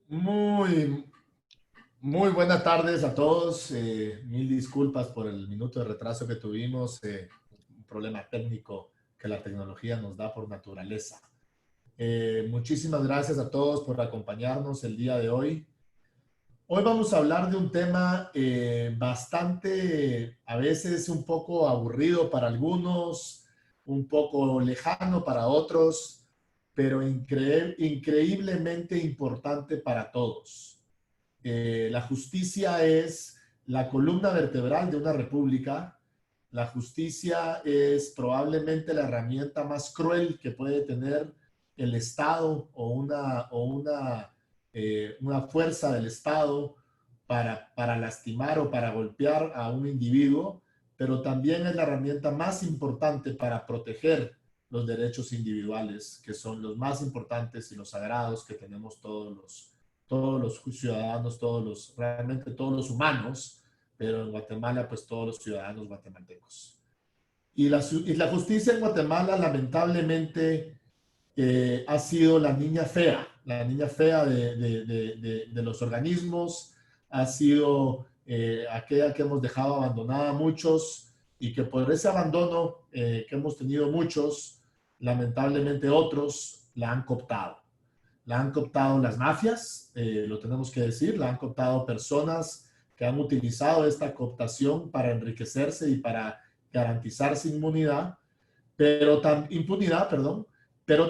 Muy, muy buenas tardes a todos. Mil disculpas por el minuto de retraso que tuvimos. Un problema técnico que la tecnología nos da por naturaleza. Muchísimas gracias a todos por acompañarnos el día de hoy. Hoy vamos a hablar de un tema bastante, a veces un poco aburrido para algunos, un poco lejano para otros, pero increíblemente importante para todos. La justicia es la columna vertebral de una república. La justicia es probablemente la herramienta más cruel que puede tener el Estado o una fuerza del Estado para lastimar o para golpear a un individuo, pero también es la herramienta más importante para proteger los derechos individuales, que son los más importantes y los sagrados que tenemos todos los ciudadanos, realmente todos los humanos, pero en Guatemala, pues todos los ciudadanos guatemaltecos. Y la justicia en Guatemala, lamentablemente, ha sido la niña fea de los organismos, ha sido aquella que hemos dejado abandonada a muchos y que por ese abandono que hemos tenido muchos, lamentablemente otros la han cooptado. La han cooptado las mafias, lo tenemos que decir, la han cooptado personas que han utilizado esta cooptación para enriquecerse y para garantizarse impunidad, pero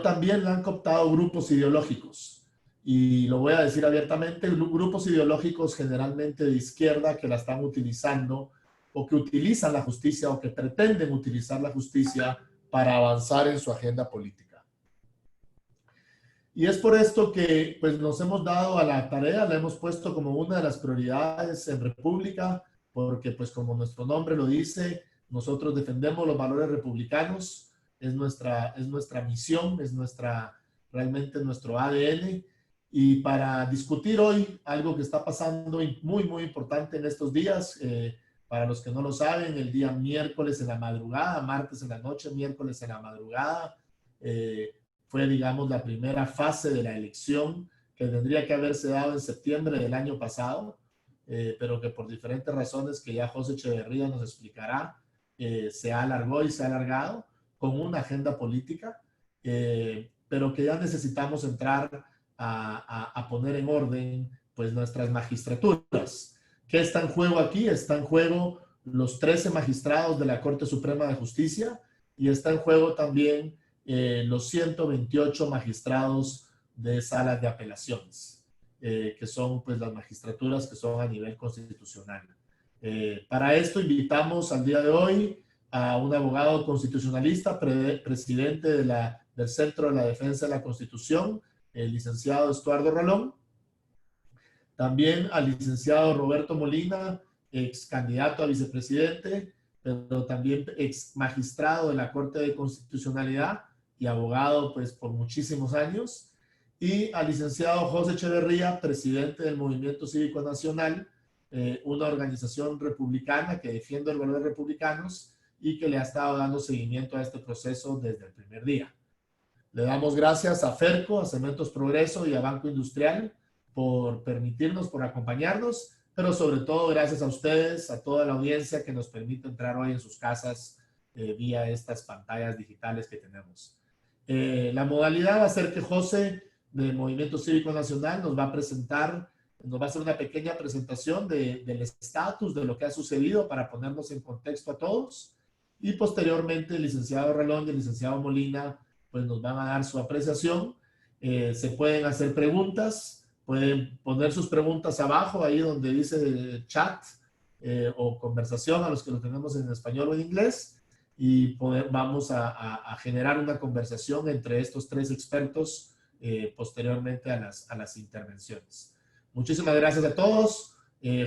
también la han cooptado grupos ideológicos. Y lo voy a decir abiertamente, grupos ideológicos generalmente de izquierda que la están utilizando o que utilizan la justicia o que pretenden utilizar la justicia para avanzar en su agenda política. Y es por esto que pues, nos hemos dado a la tarea, la hemos puesto como una de las prioridades en República, porque pues como nuestro nombre lo dice, nosotros defendemos los valores republicanos, es nuestra misión, realmente nuestro ADN. Y para discutir hoy algo que está pasando muy, muy importante en estos días, para los que no lo saben, el día miércoles en la madrugada, martes en la noche, miércoles en la madrugada, fue, digamos, la primera fase de la elección que tendría que haberse dado en septiembre del año pasado, pero que por diferentes razones que ya José Echeverría nos explicará, se alargó y se ha alargado con una agenda política, pero que ya necesitamos entrar a poner en orden pues nuestras magistraturas. ¿Qué está en juego aquí? Está en juego los 13 magistrados de la Corte Suprema de Justicia y está en juego también los 128 magistrados de salas de apelaciones, que son pues las magistraturas que son a nivel constitucional. Para esto invitamos al día de hoy a un abogado constitucionalista, presidente del Centro de la Defensa de la Constitución, el licenciado Estuardo Ralón. También al licenciado Roberto Molina, ex candidato a vicepresidente, pero también ex magistrado de la Corte de Constitucionalidad y abogado pues por muchísimos años, y al licenciado José Echeverría, presidente del Movimiento Cívico Nacional, una organización republicana que defiende los valores republicanos y que le ha estado dando seguimiento a este proceso desde el primer día. Le damos gracias a Ferco, a Cementos Progreso y a Banco Industrial por permitirnos, por acompañarnos, pero sobre todo gracias a ustedes, a toda la audiencia que nos permite entrar hoy en sus casas vía estas pantallas digitales que tenemos. La modalidad va a ser que José del Movimiento Cívico Nacional nos va a presentar, nos va a hacer una pequeña presentación del estatus de lo que ha sucedido para ponernos en contexto a todos, y posteriormente el licenciado Ralón y el licenciado Molina pues nos van a dar su apreciación. Se pueden hacer preguntas, pueden poner sus preguntas abajo, ahí donde dice chat o conversación, a los que lo tenemos en español o en inglés, y vamos a generar una conversación entre estos tres expertos posteriormente a las intervenciones. Muchísimas gracias a todos.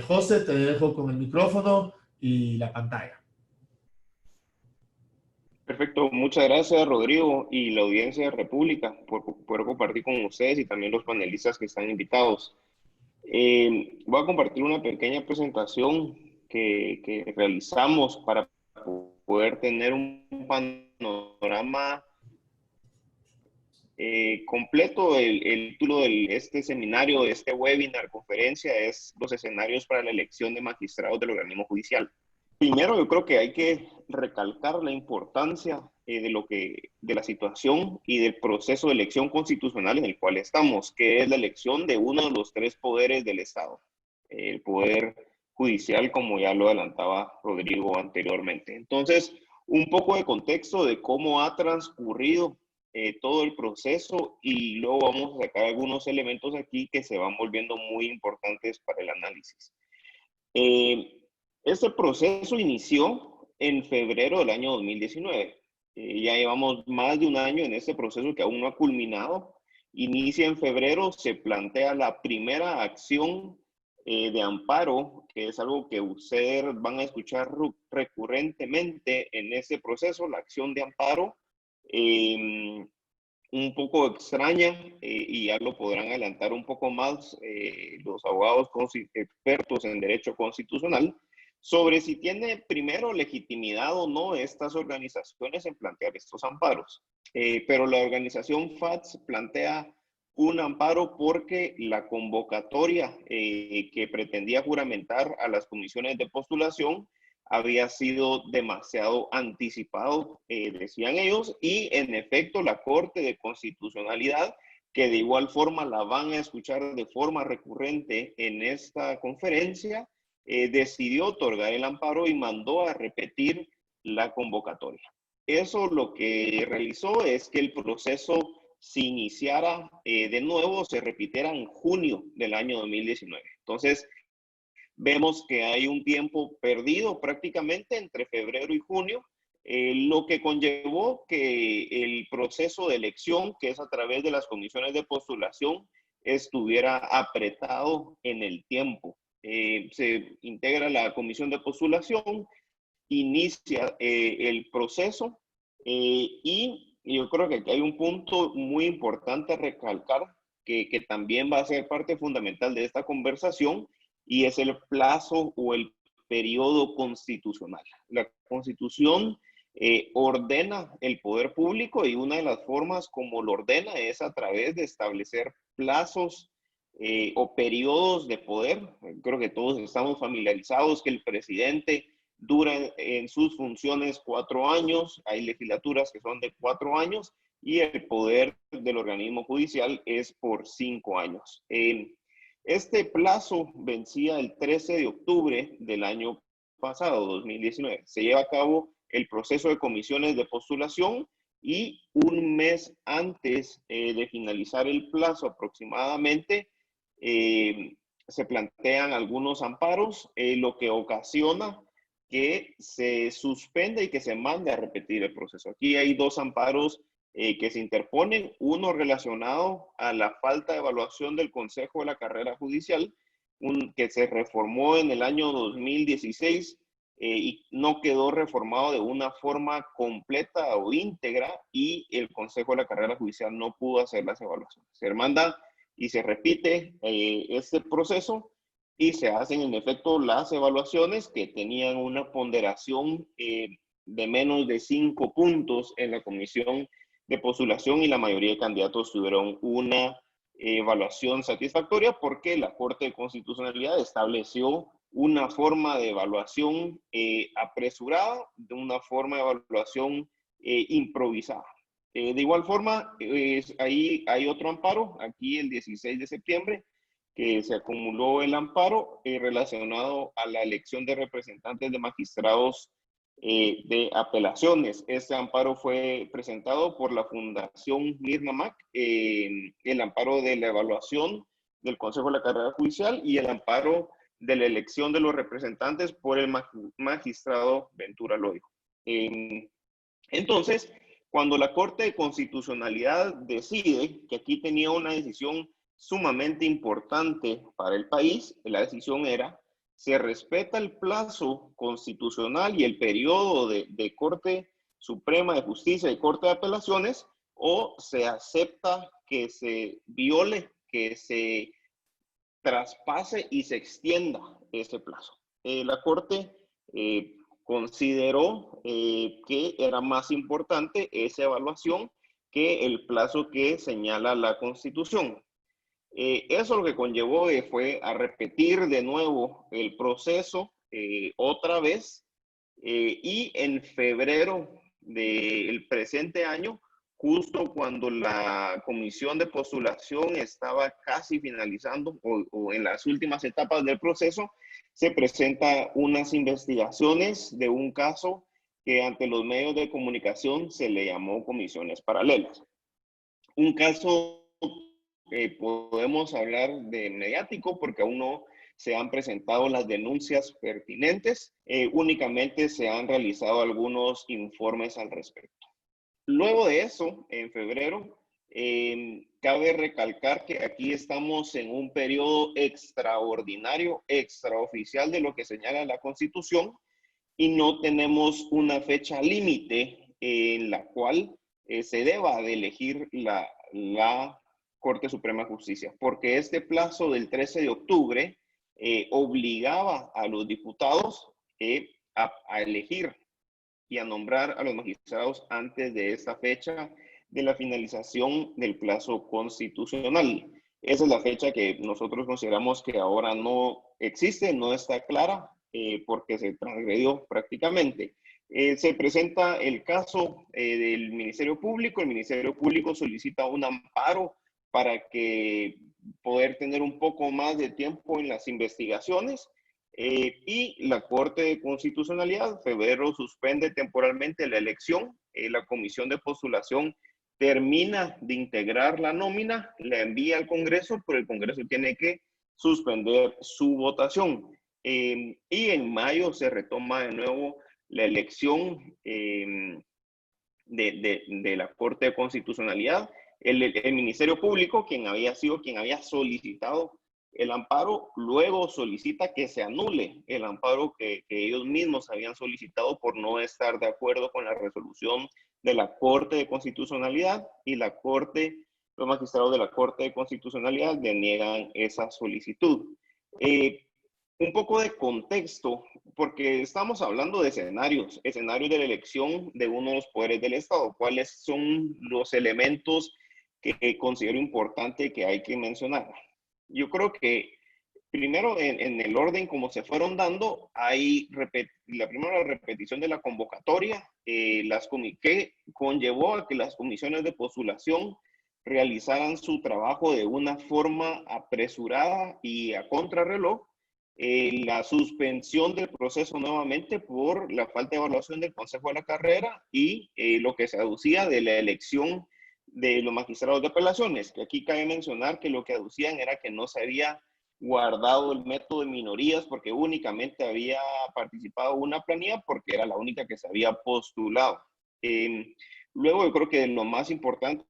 José, te dejo con el micrófono y la pantalla. Perfecto, muchas gracias Rodrigo y la audiencia de República por poder compartir con ustedes y también los panelistas que están invitados. Voy a compartir una pequeña presentación que realizamos para poder tener un panorama completo. El título de este seminario, de este webinar, conferencia, es los escenarios para la elección de magistrados del organismo judicial. Primero, yo creo que hay que recalcar la importancia de la situación y del proceso de elección constitucional en el cual estamos, que es la elección de uno de los tres poderes del Estado, el poder judicial, como ya lo adelantaba Rodrigo anteriormente. Entonces, un poco de contexto de cómo ha transcurrido todo el proceso, y luego vamos a sacar algunos elementos aquí que se van volviendo muy importantes para el análisis. Este proceso inició en febrero del año 2019. Ya llevamos más de un año en este proceso que aún no ha culminado. Inicia en febrero, se plantea la primera acción de amparo, que es algo que ustedes van a escuchar recurrentemente en este proceso, la acción de amparo. Un poco extraña, y ya lo podrán adelantar un poco más los abogados expertos en derecho constitucional, sobre si tiene primero legitimidad o no estas organizaciones en plantear estos amparos. Pero la organización FATS plantea un amparo porque la convocatoria que pretendía juramentar a las comisiones de postulación había sido demasiado anticipado, decían ellos, y en efecto la Corte de Constitucionalidad, que de igual forma la van a escuchar de forma recurrente en esta conferencia, decidió otorgar el amparo y mandó a repetir la convocatoria. Eso lo que realizó es que el proceso se iniciara de nuevo, se repitiera en junio del año 2019. Entonces, vemos que hay un tiempo perdido prácticamente entre febrero y junio, lo que conllevó que el proceso de elección, que es a través de las comisiones de postulación, estuviera apretado en el tiempo. Se integra la comisión de postulación, inicia el proceso, y yo creo que aquí hay un punto muy importante a recalcar que también va a ser parte fundamental de esta conversación, y es el plazo o el periodo constitucional. La Constitución ordena el poder público, y una de las formas como lo ordena es a través de establecer plazos o periodos de poder. Creo que todos estamos familiarizados que el presidente dura en sus funciones 4 años, hay legislaturas que son de 4 años, y el poder del organismo judicial es por 5 años. Este plazo vencía el 13 de octubre del año pasado, 2019. Se lleva a cabo el proceso de comisiones de postulación, y un mes antes de finalizar el plazo aproximadamente, se plantean algunos amparos, lo que ocasiona que se suspenda y que se mande a repetir el proceso. Aquí hay 2 amparos que se interponen, uno relacionado a la falta de evaluación del Consejo de la Carrera Judicial, que se reformó en el año 2016 y no quedó reformado de una forma completa o íntegra, y el Consejo de la Carrera Judicial no pudo hacer las evaluaciones. Se manda y se repite este proceso, y se hacen en efecto las evaluaciones que tenían una ponderación de menos de 5 puntos en la comisión de postulación, y la mayoría de candidatos tuvieron una evaluación satisfactoria porque la Corte de Constitucionalidad estableció una forma de evaluación apresurada, de una forma de evaluación improvisada. De igual forma, ahí hay otro amparo, aquí el 16 de septiembre, que se acumuló el amparo relacionado a la elección de representantes de magistrados de apelaciones. Este amparo fue presentado por la Fundación Mirna Mac, el amparo de la evaluación del Consejo de la Carrera Judicial y el amparo de la elección de los representantes por el magistrado Ventura Loyo. Entonces, cuando la Corte de Constitucionalidad decide, que aquí tenía una decisión sumamente importante para el país, la decisión era: se respeta el plazo constitucional y el periodo de corte Suprema de Justicia y Corte de Apelaciones, o se acepta que se viole, que se traspase y se extienda ese plazo. La Corte consideró que era más importante esa evaluación que el plazo que señala la Constitución. Eso lo que conllevó fue a repetir de nuevo el proceso otra vez, y en febrero del presente año, justo cuando la comisión de postulación estaba casi finalizando o en las últimas etapas del proceso, se presenta unas investigaciones de un caso que ante los medios de comunicación se le llamó comisiones paralelas. Un caso podemos hablar de mediático porque aún no se han presentado las denuncias pertinentes, únicamente se han realizado algunos informes al respecto. Luego de eso, en febrero, cabe recalcar que aquí estamos en un periodo extraordinario, extraoficial de lo que señala la Constitución, y no tenemos una fecha límite en la cual se deba de elegir la Corte Suprema de Justicia, porque este plazo del 13 de octubre obligaba a los diputados a elegir y a nombrar a los magistrados antes de esta fecha de la finalización del plazo constitucional. Esa es la fecha que nosotros consideramos que ahora no existe, no está clara, porque se transgredió prácticamente. Se presenta el caso del Ministerio Público. El Ministerio Público solicita un amparo para que poder tener un poco más de tiempo en las investigaciones. Y la Corte de Constitucionalidad, febrero, suspende temporalmente la elección. La comisión de postulación termina de integrar la nómina, la envía al Congreso, pero el Congreso tiene que suspender su votación. Y en mayo se retoma de nuevo la elección de la Corte de Constitucionalidad. El Ministerio Público, quien había solicitado el amparo, luego solicita que se anule el amparo que ellos mismos habían solicitado por no estar de acuerdo con la resolución de la Corte de Constitucionalidad, y los magistrados de la Corte de Constitucionalidad deniegan esa solicitud. Un poco de contexto, porque estamos hablando de escenarios de la elección de uno de los poderes del Estado. ¿Cuáles son los elementos que considero importante que hay que mencionar? Yo creo que primero, en el orden como se fueron dando, hay la primera repetición de la convocatoria, que conllevó a que las comisiones de postulación realizaran su trabajo de una forma apresurada y a contrarreloj. La suspensión del proceso nuevamente por la falta de evaluación del Consejo de la Carrera y lo que se aducía de la elección de los magistrados de apelaciones, que aquí cabe mencionar que lo que aducían era que no se había guardado el método de minorías porque únicamente había participado una planilla porque era la única que se había postulado. Luego yo creo que lo más importante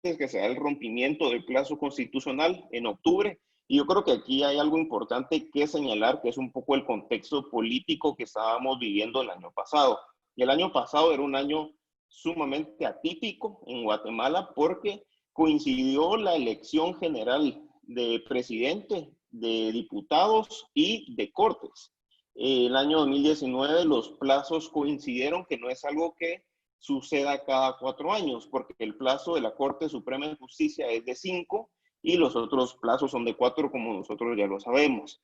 es que se da el rompimiento del plazo constitucional en octubre. Y yo creo que aquí hay algo importante que señalar, que es un poco el contexto político que estábamos viviendo el año pasado. Y el año pasado era un año sumamente atípico en Guatemala porque coincidió la elección general de presidente, de diputados y de cortes. El año 2019 los plazos coincidieron, que no es algo que suceda cada 4 años, porque el plazo de la Corte Suprema de Justicia es de 5 y los otros plazos son de 4, como nosotros ya lo sabemos.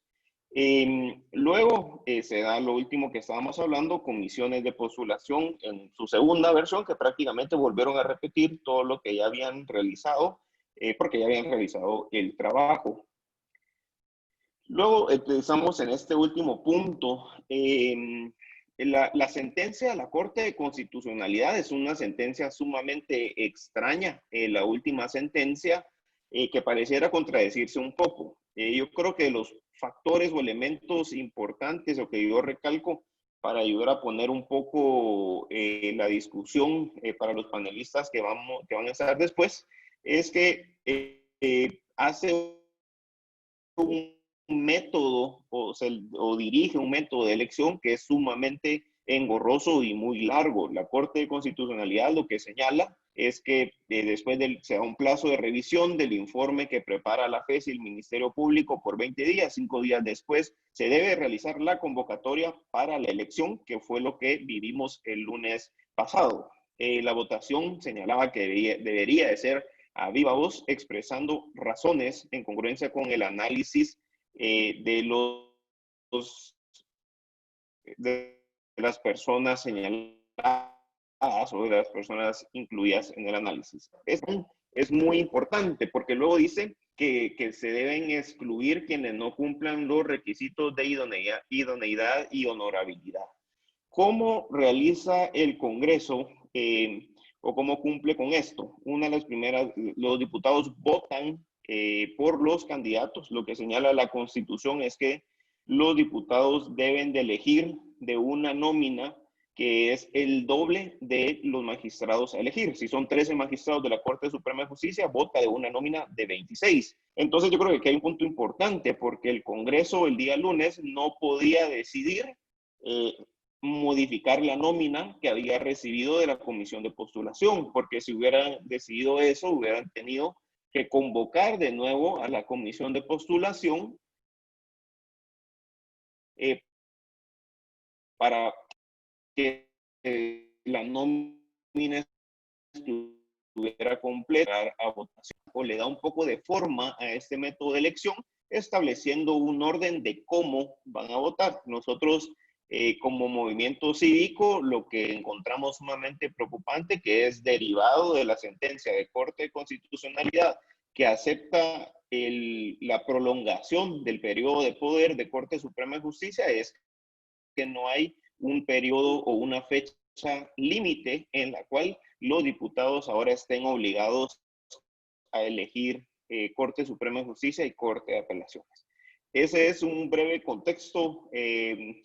Luego se da lo último que estábamos hablando, comisiones de postulación en su segunda versión, que prácticamente volvieron a repetir todo lo que ya habían realizado, porque ya habían realizado el trabajo. Luego estamos en este último punto. La sentencia de la Corte de Constitucionalidad es una sentencia sumamente extraña, la última sentencia, que pareciera contradecirse un poco. Yo creo que los factores o elementos importantes, o que yo recalco para ayudar a poner un poco la discusión para los panelistas que van a estar después, es que hace un método o dirige un método de elección que es sumamente engorroso y muy largo. La Corte de Constitucionalidad lo que señala es que se da un plazo de revisión del informe que prepara la FES y el Ministerio Público por 20 días. 5 días después se debe realizar la convocatoria para la elección, que fue lo que vivimos el lunes pasado. La votación señalaba que debería de ser a viva voz, expresando razones en congruencia con el análisis de las personas señaladas o de las personas incluidas en el análisis. Es muy importante porque luego dice que se deben excluir quienes no cumplan los requisitos de idoneidad y honorabilidad. ¿Cómo realiza el Congreso o cómo cumple con esto? Una de las primeras, los diputados votan por los candidatos. Lo que señala la Constitución es que los diputados deben de elegir de una nómina que es el doble de los magistrados a elegir. Si son 13 magistrados de la Corte Suprema de Justicia, vota de una nómina de 26. Entonces yo creo que aquí hay un punto importante porque el Congreso el día lunes no podía decidir modificar la nómina que había recibido de la comisión de postulación, porque si hubieran decidido eso, hubieran tenido que convocar de nuevo a la comisión de postulación para que la nómina estuviera completa a votación, o le da un poco de forma a este método de elección, estableciendo un orden de cómo van a votar. Nosotros, como movimiento cívico, lo que encontramos sumamente preocupante, que es derivado de la sentencia de Corte de Constitucionalidad, que acepta la prolongación del periodo de poder de Corte Suprema de Justicia, es que no hay un periodo o una fecha límite en la cual los diputados ahora estén obligados a elegir Corte Suprema de Justicia y Corte de Apelaciones. Ese es un breve contexto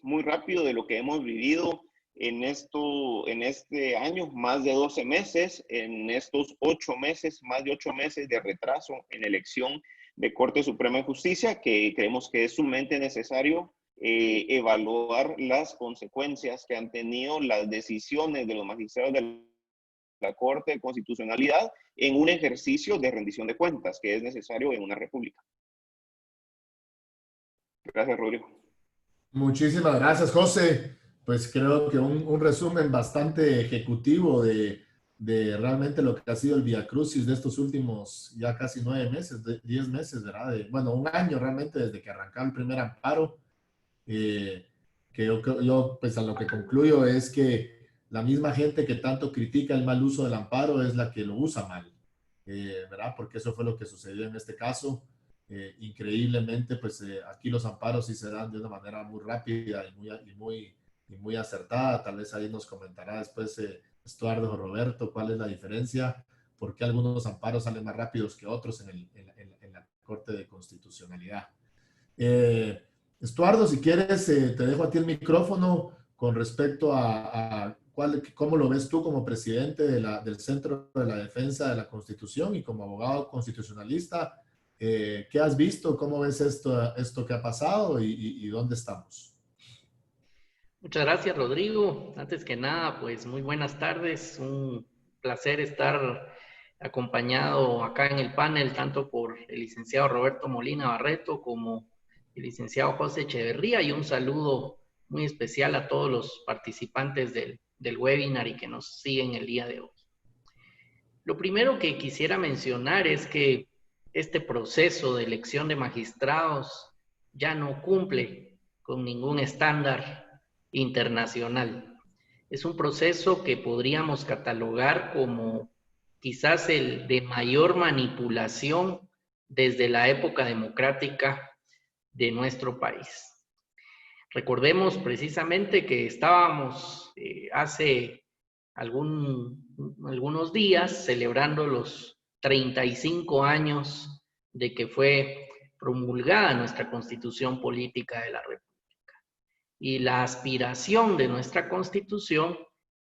muy rápido de lo que hemos vivido en este año, más de 12 meses, en estos 8 meses, más de 8 meses de retraso en elección de Corte Suprema de Justicia, que creemos que es sumamente necesario evaluar las consecuencias que han tenido las decisiones de los magistrados de la Corte de Constitucionalidad en un ejercicio de rendición de cuentas que es necesario en una república. Gracias, Rodrigo. Muchísimas gracias, José. Pues creo que un resumen bastante ejecutivo de realmente lo que ha sido el viacrucis de estos últimos ya casi 9 meses, 10 meses, ¿verdad? Bueno, un año realmente desde que arrancó el primer amparo. Que yo, pues a lo que concluyo es que la misma gente que tanto critica el mal uso del amparo es la que lo usa mal, ¿verdad? Porque eso fue lo que sucedió en este caso. Increíblemente, pues aquí los amparos sí se dan de una manera muy rápida y muy acertada. Tal vez ahí nos comentará después Estuardo o Roberto cuál es la diferencia, por qué algunos amparos salen más rápidos que otros en la Corte de Constitucionalidad. Estuardo, si quieres, te dejo a ti el micrófono con respecto a cómo lo ves tú como presidente del Centro de la Defensa de la Constitución y como abogado constitucionalista. ¿Qué has visto? ¿Cómo ves esto que ha pasado y dónde estamos? Muchas gracias, Rodrigo. Antes que nada, pues muy buenas tardes. Un placer estar acompañado acá en el panel, tanto por el licenciado Roberto Molina Barreto como el licenciado José Echeverría, y un saludo muy especial a todos los participantes del webinar y que nos siguen el día de hoy. Lo primero que quisiera mencionar es que este proceso de elección de magistrados ya no cumple con ningún estándar internacional. Es un proceso que podríamos catalogar como quizás el de mayor manipulación desde la época democrática de nuestro país. Recordemos precisamente que estábamos hace algunos días celebrando los 35 años de que fue promulgada nuestra Constitución Política de la República. Y la aspiración de nuestra Constitución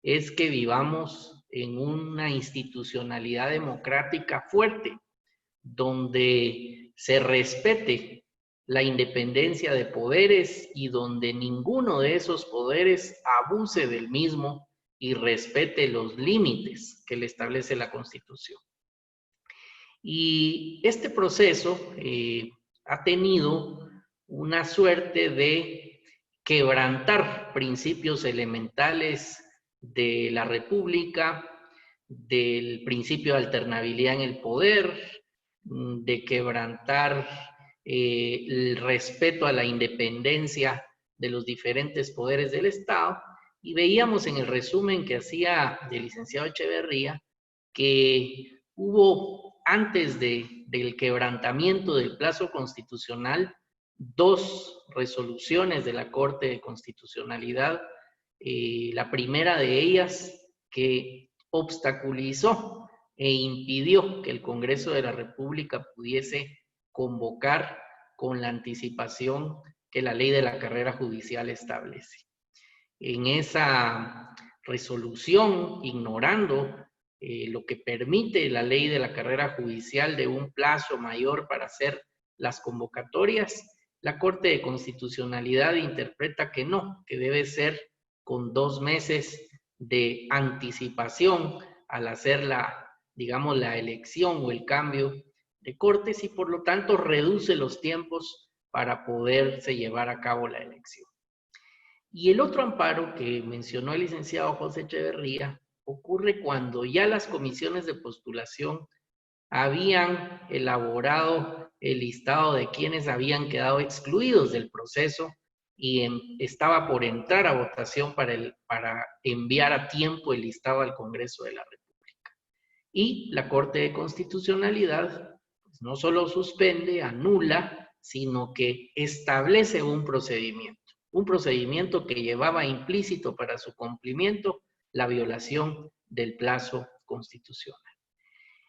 es que vivamos en una institucionalidad democrática fuerte, donde se respete la independencia de poderes y donde ninguno de esos poderes abuse del mismo y respete los límites que le establece la Constitución. Y este proceso ha tenido una suerte de quebrantar principios elementales de la República, del principio de alternabilidad en el poder, de quebrantar el respeto a la independencia de los diferentes poderes del Estado, y veíamos en el resumen que hacía el licenciado Echeverría que hubo, antes del quebrantamiento del plazo constitucional, 2 resoluciones de la Corte de Constitucionalidad, la primera de ellas que obstaculizó e impidió que el Congreso de la República pudiese convocar con la anticipación que la ley de la carrera judicial establece. En esa resolución, ignorando lo que permite la ley de la carrera judicial de un plazo mayor para hacer las convocatorias, la Corte de Constitucionalidad interpreta que no, que debe ser con 2 meses de anticipación al hacer digamos, la elección o el cambio de cortes, y por lo tanto reduce los tiempos para poderse llevar a cabo la elección. Y el otro amparo que mencionó el licenciado José Echeverría ocurre cuando ya las comisiones de postulación habían elaborado el listado de quienes habían quedado excluidos del proceso y estaba por entrar a votación para enviar a tiempo el listado al Congreso de la República. Y la Corte de Constitucionalidad pues, no solo suspende, anula, sino que establece un procedimiento que llevaba implícito para su cumplimiento la violación del plazo constitucional.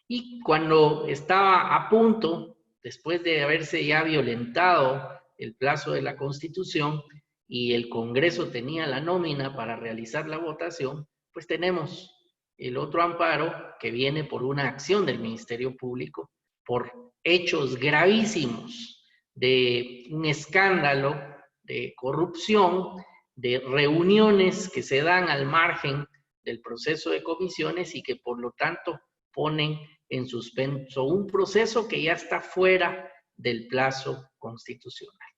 Y cuando estaba a punto, después de haberse ya violentado el plazo de la Constitución y el Congreso tenía la nómina para realizar la votación, pues tenemos el otro amparo que viene por una acción del Ministerio Público por hechos gravísimos de un escándalo de corrupción, de reuniones que se dan al margen del proceso de comisiones y que por lo tanto ponen en suspenso un proceso que ya está fuera del plazo constitucional.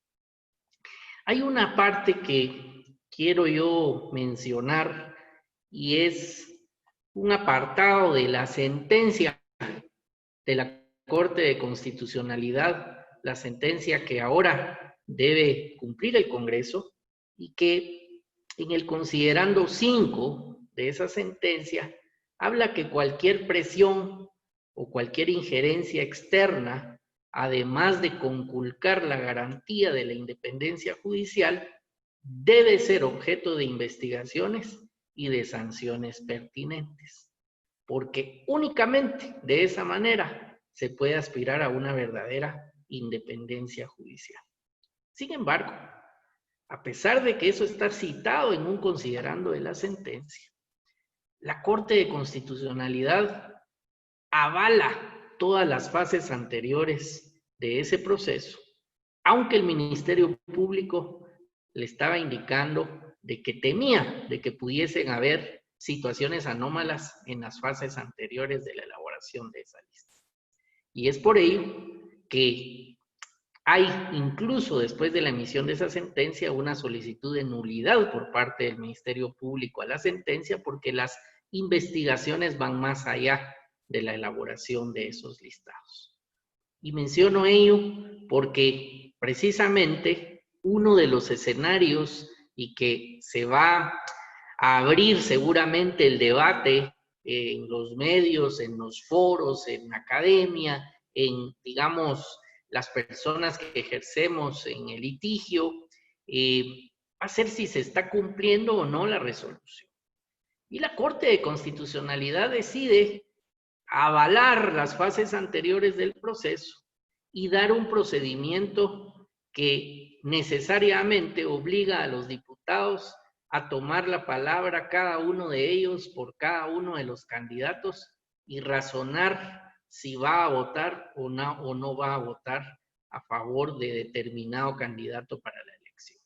Hay una parte que quiero yo mencionar y es un apartado de la sentencia de la Corte de Constitucionalidad, la sentencia que ahora debe cumplir el Congreso y que en el considerando 5 de esa sentencia habla que cualquier presión o cualquier injerencia externa, además de conculcar la garantía de la independencia judicial, debe ser objeto de investigaciones y de sanciones pertinentes, porque únicamente de esa manera se puede aspirar a una verdadera independencia judicial. Sin embargo, a pesar de que eso está citado en un considerando de la sentencia, la Corte de Constitucionalidad avala todas las fases anteriores de ese proceso, aunque el Ministerio Público le estaba indicando de que temía de que pudiesen haber situaciones anómalas en las fases anteriores de la elaboración de esa lista. Y es por ello que hay, incluso después de la emisión de esa sentencia, una solicitud de nulidad por parte del Ministerio Público a la sentencia porque las investigaciones van más allá de la elaboración de esos listados. Y menciono ello porque precisamente uno de los escenarios y que se va a abrir seguramente el debate en los medios, en los foros, en la academia, en, digamos, las personas que ejercemos en el litigio, va a ser si se está cumpliendo o no la resolución. Y la Corte de Constitucionalidad decide avalar las fases anteriores del proceso y dar un procedimiento que necesariamente obliga a los diputados a tomar la palabra cada uno de ellos por cada uno de los candidatos y razonar si va a votar o no va a votar a favor de determinado candidato para la elección.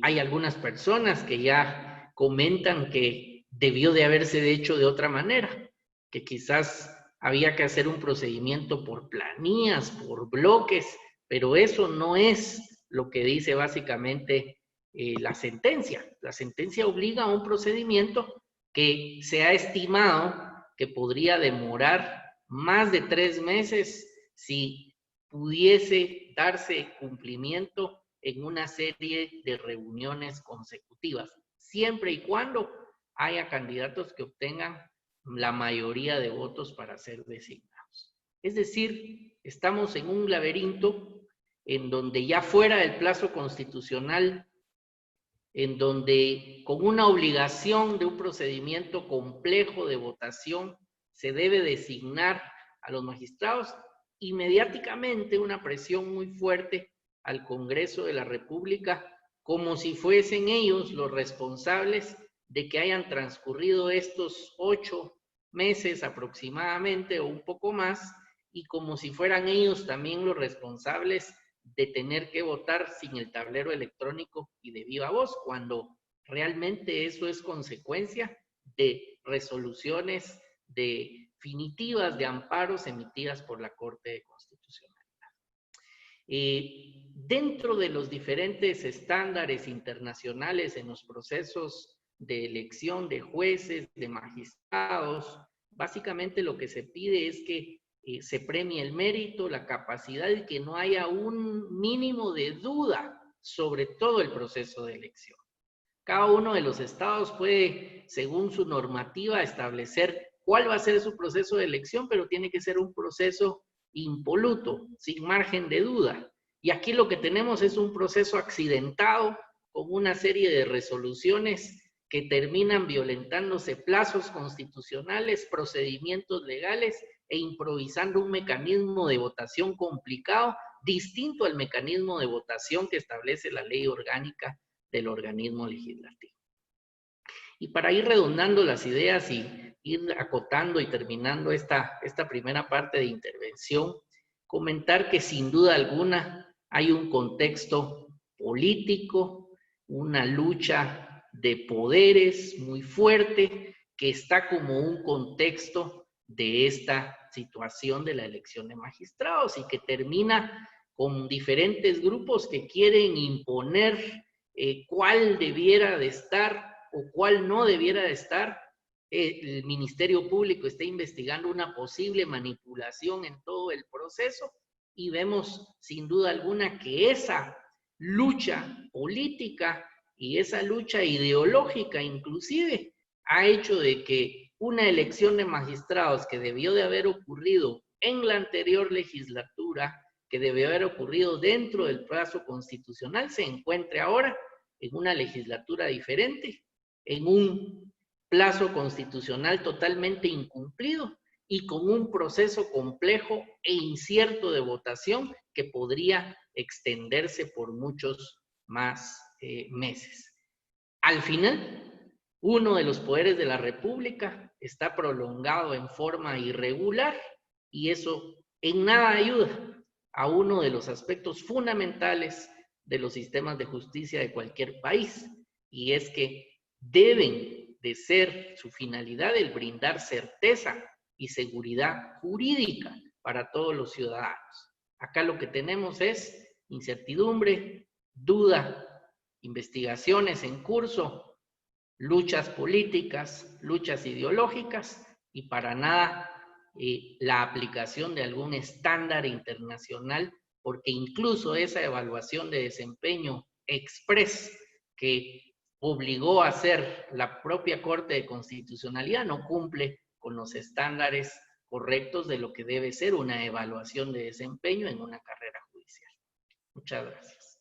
Hay algunas personas que ya comentan que debió de haberse hecho de otra manera, que quizás había que hacer un procedimiento por planillas, por bloques, pero eso no es lo que dice básicamente la sentencia. La sentencia obliga a un procedimiento que se ha estimado que podría demorar más de 3 meses si pudiese darse cumplimiento en una serie de reuniones consecutivas, siempre y cuando haya candidatos que obtengan la mayoría de votos para ser designados. Es decir, estamos en un laberinto en donde ya fuera del plazo constitucional, en donde con una obligación de un procedimiento complejo de votación se debe designar a los magistrados, y mediáticamente una presión muy fuerte al Congreso de la República, como si fuesen ellos los responsables de que hayan transcurrido estos 8 meses aproximadamente o un poco más, y como si fueran ellos también los responsables de tener que votar sin el tablero electrónico y de viva voz, cuando realmente eso es consecuencia de resoluciones definitivas de amparos emitidas por la Corte de Constitucionalidad. Dentro de los diferentes estándares internacionales en los procesos de elección de jueces, de magistrados, básicamente lo que se pide es que se premie el mérito, la capacidad, y que no haya un mínimo de duda sobre todo el proceso de elección. Cada uno de los estados puede, según su normativa, establecer cuál va a ser su proceso de elección, pero tiene que ser un proceso impoluto, sin margen de duda. Y aquí lo que tenemos es un proceso accidentado, con una serie de resoluciones que terminan violentándose plazos constitucionales, procedimientos legales, e improvisando un mecanismo de votación complicado, distinto al mecanismo de votación que establece la ley orgánica del organismo legislativo. Y para ir redondando las ideas y ir acotando y terminando esta primera parte de intervención, comentar que sin duda alguna hay un contexto político, una lucha de poderes muy fuerte que está como un contexto de esta situación de la elección de magistrados, y que termina con diferentes grupos que quieren imponer cuál debiera de estar o cuál no debiera de estar. El Ministerio Público está investigando una posible manipulación en todo el proceso, y vemos sin duda alguna que esa lucha política y esa lucha ideológica inclusive ha hecho de que una elección de magistrados que debió de haber ocurrido en la anterior legislatura, que debió haber ocurrido dentro del plazo constitucional, se encuentre ahora en una legislatura diferente, en un plazo constitucional totalmente incumplido y con un proceso complejo e incierto de votación que podría extenderse por muchos más meses. Al final, uno de los poderes de la República está prolongado en forma irregular, y eso en nada ayuda a uno de los aspectos fundamentales de los sistemas de justicia de cualquier país, y es que deben de ser su finalidad el brindar certeza y seguridad jurídica para todos los ciudadanos. Acá lo que tenemos es incertidumbre, duda, investigaciones en curso, luchas políticas, luchas ideológicas, y para nada la aplicación de algún estándar internacional, porque incluso esa evaluación de desempeño express que obligó a hacer la propia Corte de Constitucionalidad no cumple con los estándares correctos de lo que debe ser una evaluación de desempeño en una carrera judicial. Muchas gracias.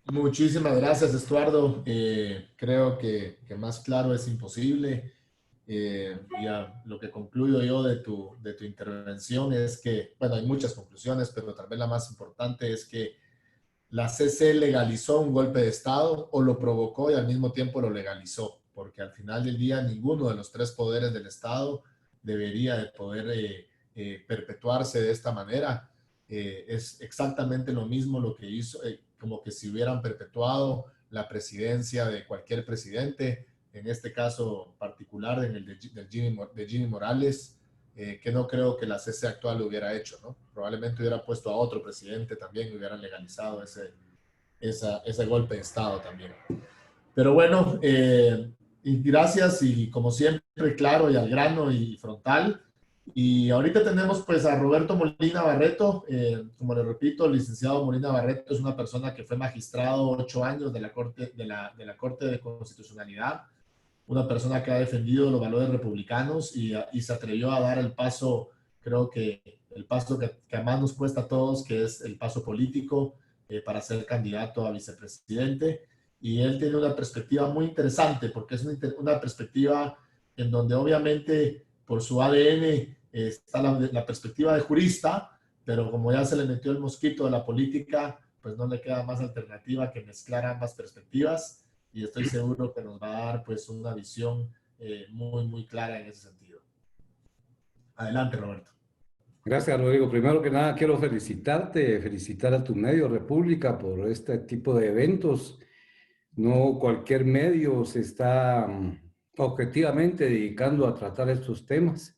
Muchísimas gracias, Estuardo. Creo que más claro es imposible. Ya lo que concluyo yo de tu intervención es que, bueno, hay muchas conclusiones, pero tal vez la más importante es que la CC legalizó un golpe de Estado, o lo provocó y al mismo tiempo lo legalizó, porque al final del día ninguno de los 3 poderes del Estado debería de poder perpetuarse de esta manera. Es exactamente lo mismo lo que hizo, como que si hubieran perpetuado la presidencia de cualquier presidente, en este caso particular, en el de Jimmy Morales, que no creo que la CC actual lo hubiera hecho, ¿no? Probablemente hubiera puesto a otro presidente también y hubieran legalizado ese golpe de Estado también. Pero bueno, y gracias y como siempre, claro y al grano y frontal. Y ahorita tenemos pues a Roberto Molina Barreto. Como le repito, el licenciado Molina Barreto es una persona que fue magistrado 8 años de la Corte de Constitucionalidad, una persona que ha defendido los valores republicanos y se atrevió a dar el paso, creo que el paso que más nos cuesta a todos, que es el paso político para ser candidato a vicepresidente. Y él tiene una perspectiva muy interesante, porque es una perspectiva en donde obviamente por su ADN está la perspectiva de jurista, pero como ya se le metió el mosquito de la política, pues no le queda más alternativa que mezclar ambas perspectivas, y estoy seguro que nos va a dar pues una visión muy, muy clara en ese sentido. Adelante, Roberto. Gracias, Rodrigo. Primero que nada, quiero felicitar a tu medio República por este tipo de eventos. No cualquier medio se está objetivamente dedicando a tratar estos temas.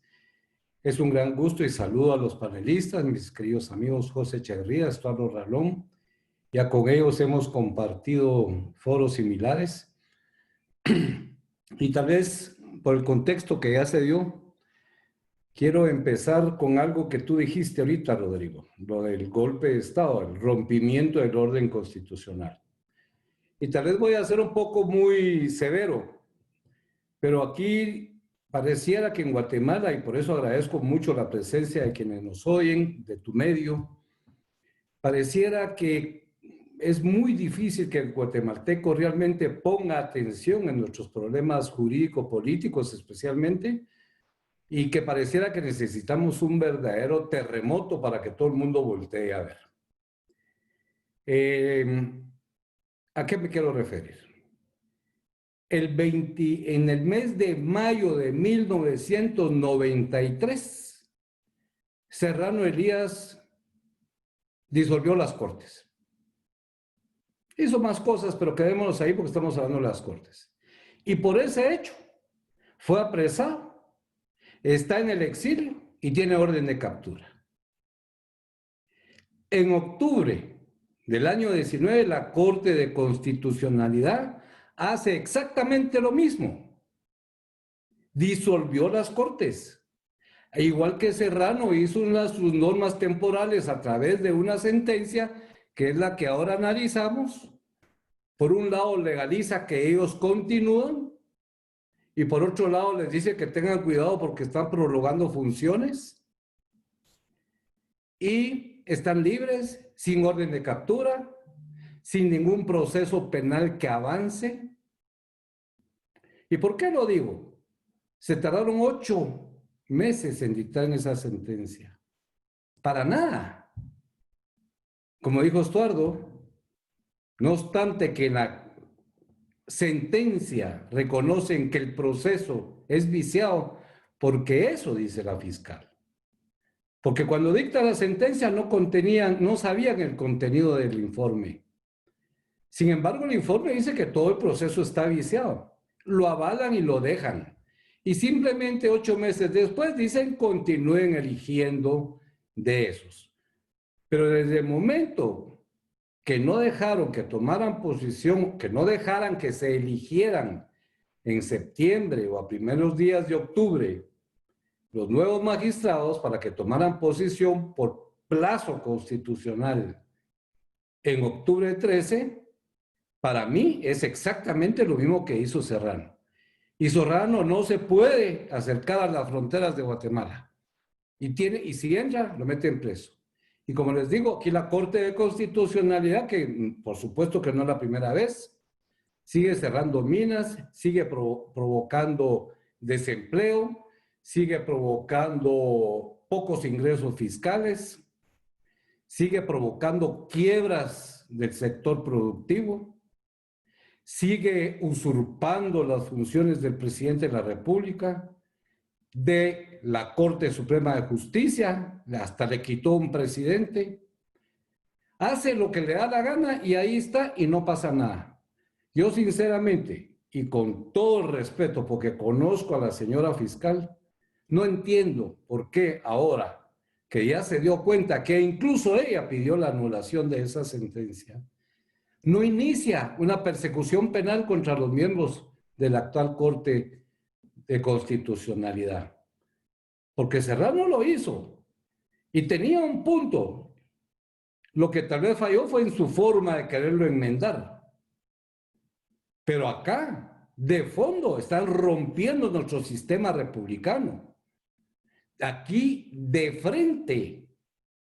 Es un gran gusto y saludo a los panelistas, mis queridos amigos José Echeverría, Estuardo Ralón. Ya con ellos hemos compartido foros similares. Y tal vez por el contexto que ya se dio, quiero empezar con algo que tú dijiste ahorita, Rodrigo, lo del golpe de Estado, el rompimiento del orden constitucional. Y tal vez voy a ser un poco muy severo, pero aquí pareciera que en Guatemala, y por eso agradezco mucho la presencia de quienes nos oyen, de tu medio, pareciera que es muy difícil que el guatemalteco realmente ponga atención en nuestros problemas jurídico-políticos especialmente, y que pareciera que necesitamos un verdadero terremoto para que todo el mundo voltee a ver. ¿A qué me quiero referir? En el mes de mayo de 1993, Serrano Elías disolvió las Cortes. Hizo más cosas, pero quedémonos ahí porque estamos hablando de las Cortes. Y por ese hecho, fue apresado, está en el exilio y tiene orden de captura. En octubre del año 19, la Corte de Constitucionalidad hace exactamente lo mismo. Disolvió las Cortes. E igual que Serrano hizo sus normas temporales a través de una sentencia, que es la que ahora analizamos. Por un lado legaliza que ellos continúan y por otro lado les dice que tengan cuidado porque están prorrogando funciones y están libres, sin orden de captura, sin ningún proceso penal que avance. ¿Y por qué lo digo? Se tardaron 8 meses en dictar esa sentencia. Para nada. Como dijo Estuardo, no obstante que en la sentencia reconocen que el proceso es viciado, porque eso dice la fiscal. Porque cuando dicta la sentencia no sabían el contenido del informe. Sin embargo, el informe dice que todo el proceso está viciado. Lo avalan y lo dejan. Y simplemente 8 meses después dicen continúen eligiendo de esos. Pero desde el momento que no dejaron que tomaran posición, que no dejaran que se eligieran en septiembre o a primeros días de octubre los nuevos magistrados para que tomaran posición por plazo constitucional en octubre 13, para mí es exactamente lo mismo que hizo Serrano. Y Serrano no se puede acercar a las fronteras de Guatemala. Y si entra, lo meten preso. Y como les digo, aquí la Corte de Constitucionalidad, que por supuesto que no es la primera vez, sigue cerrando minas, sigue provocando desempleo, sigue provocando pocos ingresos fiscales, sigue provocando quiebras del sector productivo, sigue usurpando las funciones del presidente de la República de la Corte Suprema de Justicia, hasta le quitó un presidente, hace lo que le da la gana y ahí está y no pasa nada. Yo sinceramente, y con todo el respeto, porque conozco a la señora fiscal, no entiendo por qué ahora que ya se dio cuenta que incluso ella pidió la anulación de esa sentencia, no inicia una persecución penal contra los miembros de la actual Corte de Constitucionalidad. Porque Serrano lo hizo y tenía un punto. Lo que tal vez falló fue en su forma de quererlo enmendar. Pero acá, de fondo, están rompiendo nuestro sistema republicano. Aquí, de frente,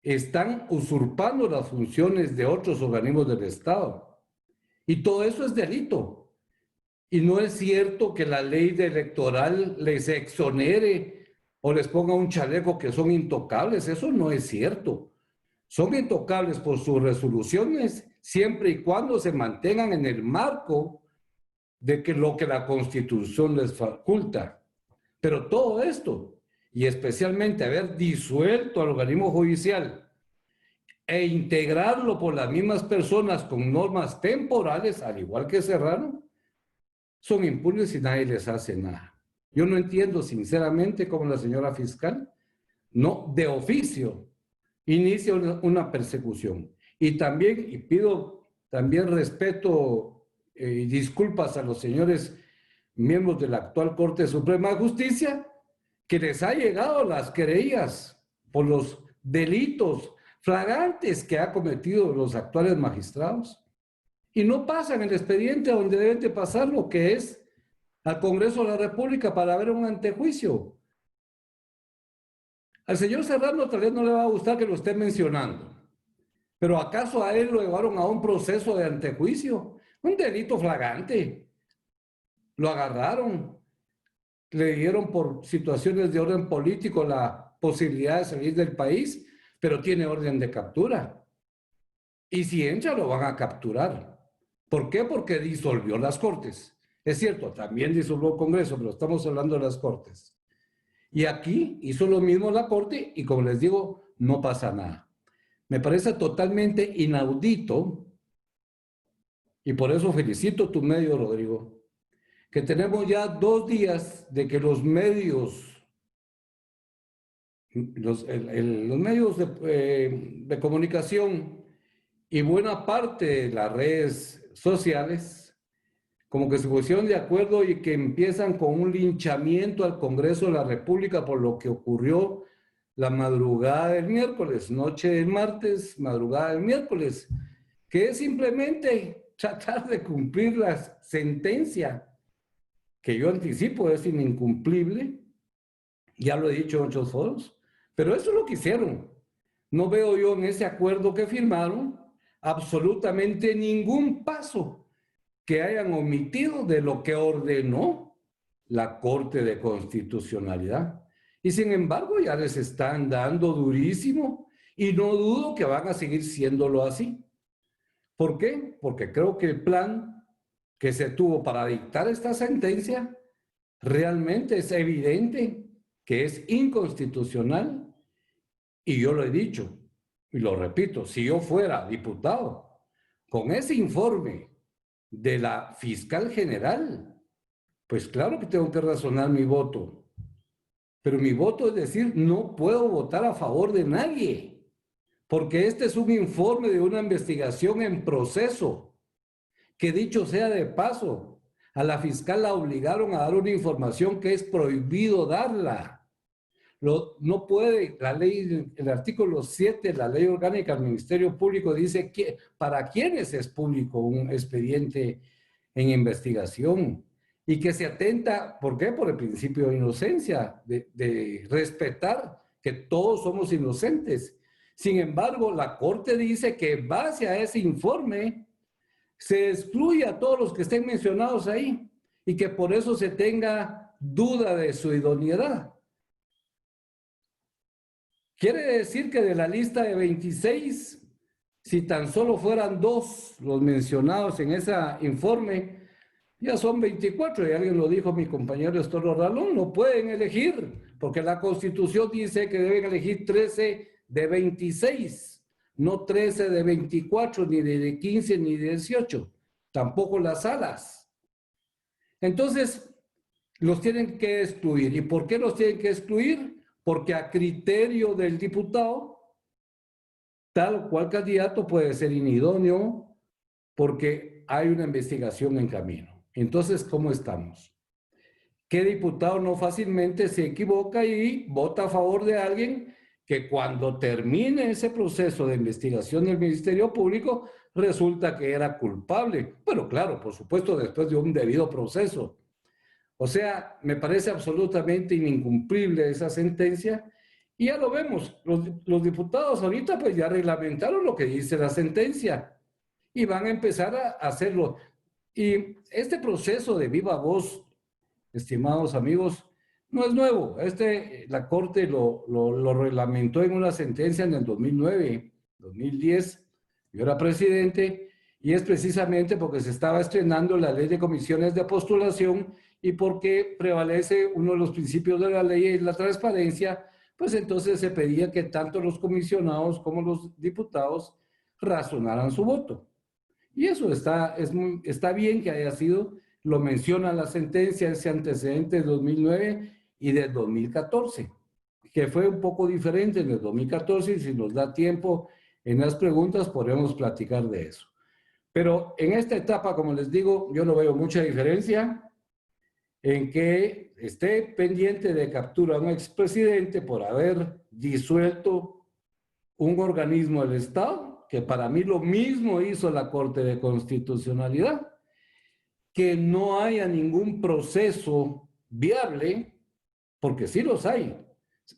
están usurpando las funciones de otros organismos del Estado. Y todo eso es delito. Y no es cierto que la ley electoral les exonere o les ponga un chaleco que son intocables. Eso no es cierto. Son intocables por sus resoluciones siempre y cuando se mantengan en el marco de que lo que la Constitución les faculta. Pero todo esto, y especialmente haber disuelto al organismo judicial e integrarlo por las mismas personas con normas temporales, al igual que Serrano, son impunes y nadie les hace nada. Yo no entiendo sinceramente cómo la señora fiscal, no de oficio, inicia una persecución. Y también, y pido también respeto y disculpas a los señores miembros de la actual Corte Suprema de Justicia, que les ha llegado las querellas por los delitos flagrantes que ha cometido los actuales magistrados y no pasan el expediente donde deben de pasar, lo que es al Congreso de la República para ver un antejuicio. Al señor Serrano tal vez no le va a gustar que lo esté mencionando, pero ¿acaso a él lo llevaron a un proceso de antejuicio? Un delito flagrante. Lo agarraron, le dieron por situaciones de orden político la posibilidad de salir del país, pero tiene orden de captura. Y si entra, lo van a capturar. ¿Por qué? Porque disolvió las Cortes. Es cierto, también disolvió el Congreso, pero estamos hablando de las Cortes. Y aquí hizo lo mismo la Corte y, como les digo, no pasa nada. Me parece totalmente inaudito, y por eso felicito tu medio, Rodrigo, que tenemos ya 2 días de que los medios, los medios de comunicación y buena parte de las redes sociales como que se pusieron de acuerdo y que empiezan con un linchamiento al Congreso de la República por lo que ocurrió la madrugada del miércoles, noche del martes, madrugada del miércoles, que es simplemente tratar de cumplir la sentencia, que yo anticipo es incumplible, ya lo he dicho en otros foros, pero eso es lo que hicieron. No veo yo en ese acuerdo que firmaron absolutamente ningún paso que hayan omitido de lo que ordenó la Corte de Constitucionalidad. Y sin embargo ya les están dando durísimo y no dudo que van a seguir siéndolo así. ¿Por qué? Porque creo que el plan que se tuvo para dictar esta sentencia realmente es evidente que es inconstitucional. Y yo lo he dicho y lo repito, si yo fuera diputado con ese informe de la fiscal general, pues claro que tengo que razonar mi voto. Pero mi voto es decir, no puedo votar a favor de nadie, porque este es un informe de una investigación en proceso, que dicho sea de paso, a la fiscal la obligaron a dar una información que es prohibido darla. No puede, la ley, el artículo 7 de la Ley Orgánica del Ministerio Público dice que para quiénes es público un expediente en investigación y que se atenta, ¿por qué? Por el principio de inocencia, de respetar que todos somos inocentes. Sin embargo, la Corte dice que en base a ese informe se excluye a todos los que estén mencionados ahí y que por eso se tenga duda de su idoneidad. Quiere decir que de la lista de 26, si tan solo fueran 2 los mencionados en ese informe, ya son 24, y alguien lo dijo mi compañero Estoro Ralón, no pueden elegir porque la Constitución dice que deben elegir 13 de 26, no 13 de 24, ni de 15, ni de 18, tampoco las salas. Entonces, los tienen que excluir. ¿Y por qué los tienen que excluir? Porque a criterio del diputado, tal o cual candidato puede ser inidóneo porque hay una investigación en camino. Entonces, ¿cómo estamos? ¿Qué diputado no fácilmente se equivoca y vota a favor de alguien que cuando termine ese proceso de investigación del Ministerio Público resulta que era culpable? Bueno, claro, por supuesto, después de un debido proceso. O sea, me parece absolutamente incumplible esa sentencia y ya lo vemos. Los diputados ahorita pues ya reglamentaron lo que dice la sentencia y van a empezar a hacerlo. Y este proceso de viva voz, estimados amigos, no es nuevo. La Corte lo reglamentó en una sentencia en el 2009, 2010. Yo era presidente y es precisamente porque se estaba estrenando la ley de comisiones de postulación y porque prevalece uno de los principios de la ley y la transparencia, pues entonces se pedía que tanto los comisionados como los diputados razonaran su voto. Y eso está bien que haya sido, lo menciona la sentencia, ese antecedente de 2009 y del 2014, que fue un poco diferente en el 2014 y si nos da tiempo en las preguntas podremos platicar de eso. Pero en esta etapa, como les digo, yo no veo mucha diferencia en que esté pendiente de captura a un expresidente por haber disuelto un organismo del Estado, que para mí lo mismo hizo la Corte de Constitucionalidad, que no haya ningún proceso viable, porque sí los hay.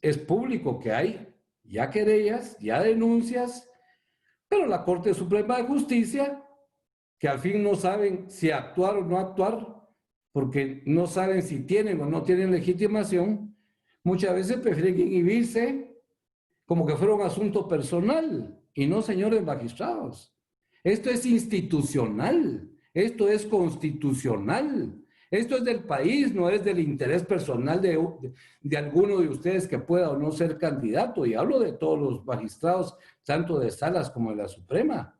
Es público que hay ya querellas, ya denuncias, pero la Corte Suprema de Justicia, que al fin no saben si actuar o no actuar, porque no saben si tienen o no tienen legitimación, muchas veces prefieren inhibirse como que fuera un asunto personal y no, señores magistrados. Esto es institucional, esto es constitucional, esto es del país, no es del interés personal de alguno de ustedes que pueda o no ser candidato, y hablo de todos los magistrados, tanto de salas como de la Suprema.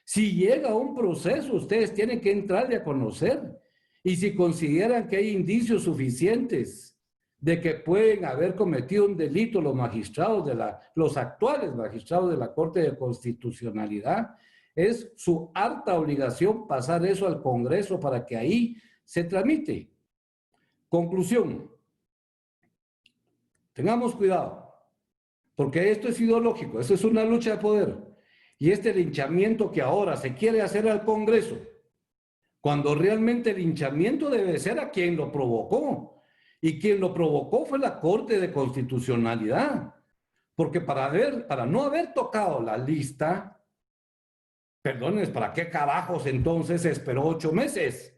Si llega un proceso, ustedes tienen que entrarle a conocer. Y si consideran que hay indicios suficientes de que pueden haber cometido un delito los magistrados, los actuales magistrados de la Corte de Constitucionalidad, es su harta obligación pasar eso al Congreso para que ahí se tramite. Conclusión. Tengamos cuidado, porque esto es ideológico, esto es una lucha de poder. Y este linchamiento que ahora se quiere hacer al Congreso, cuando realmente el linchamiento debe ser a quien lo provocó. Y quien lo provocó fue la Corte de Constitucionalidad. Porque para no haber tocado la lista, perdones, ¿para qué carajos entonces esperó 8 meses?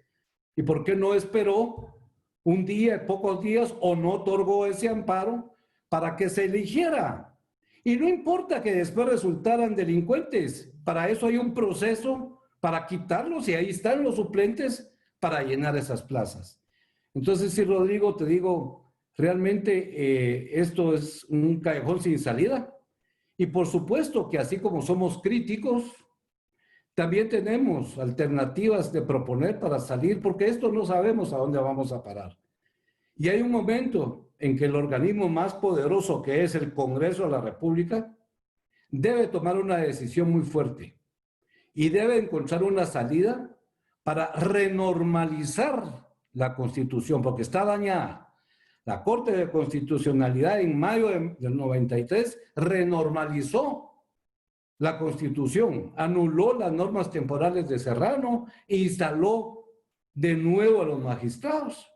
¿Y por qué no esperó un día, pocos días, o no otorgó ese amparo para que se eligiera? Y no importa que después resultaran delincuentes, para eso hay un proceso para quitarlos y ahí están los suplentes para llenar esas plazas. Entonces, sí, Rodrigo, te digo, realmente esto es un callejón sin salida. Y por supuesto que así como somos críticos, también tenemos alternativas de proponer para salir, porque esto no sabemos a dónde vamos a parar. Y hay un momento en que el organismo más poderoso, que es el Congreso de la República, debe tomar una decisión muy fuerte y debe encontrar una salida para renormalizar la Constitución, porque está dañada. La Corte de Constitucionalidad en mayo del 93 renormalizó la Constitución, anuló las normas temporales de Serrano e instaló de nuevo a los magistrados.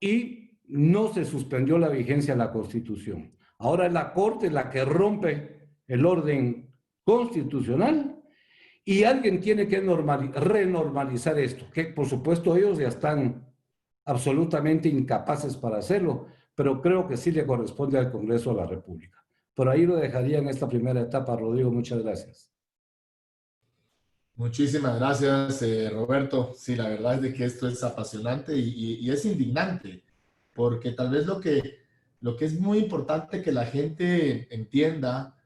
Y no se suspendió la vigencia de la Constitución. Ahora es la Corte la que rompe el orden constitucional y alguien tiene que renormalizar esto, que por supuesto ellos ya están absolutamente incapaces para hacerlo, pero creo que sí le corresponde al Congreso de la República. Por ahí lo dejaría en esta primera etapa, Rodrigo. Muchas gracias. Muchísimas gracias, Roberto. Sí, la verdad es de que esto es apasionante y es indignante. porque tal vez lo que es muy importante que la gente entienda,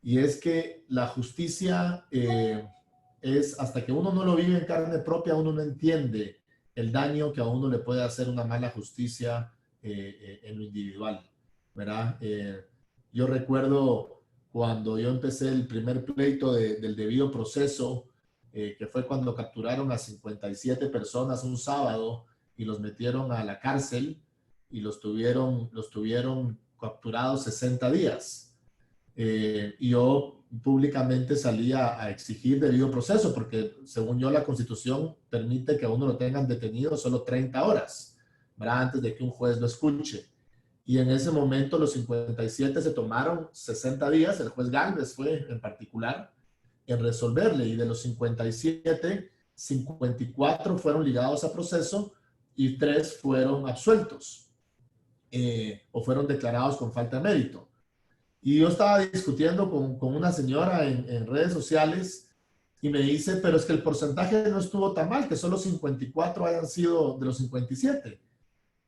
y es que la justicia es, hasta que uno no lo vive en carne propia, uno no entiende el daño que a uno le puede hacer una mala justicia en lo individual, ¿verdad? Yo recuerdo cuando yo empecé el primer pleito del debido proceso, que fue cuando capturaron a 57 personas un sábado y los metieron a la cárcel y los tuvieron capturados 60 días. Y yo públicamente salí a exigir debido proceso, porque según yo la Constitución permite que a uno lo tengan detenido solo 30 horas, ¿verdad? Antes de que un juez lo escuche. Y en ese momento los 57 se tomaron 60 días, el juez Galvez fue en particular, en resolverle, y de los 57, 54 fueron ligados a proceso y 3 fueron absueltos o fueron declarados con falta de mérito. Y yo estaba discutiendo con una señora en redes sociales y me dice, pero es que el porcentaje no estuvo tan mal, que solo 54 hayan sido de los 57.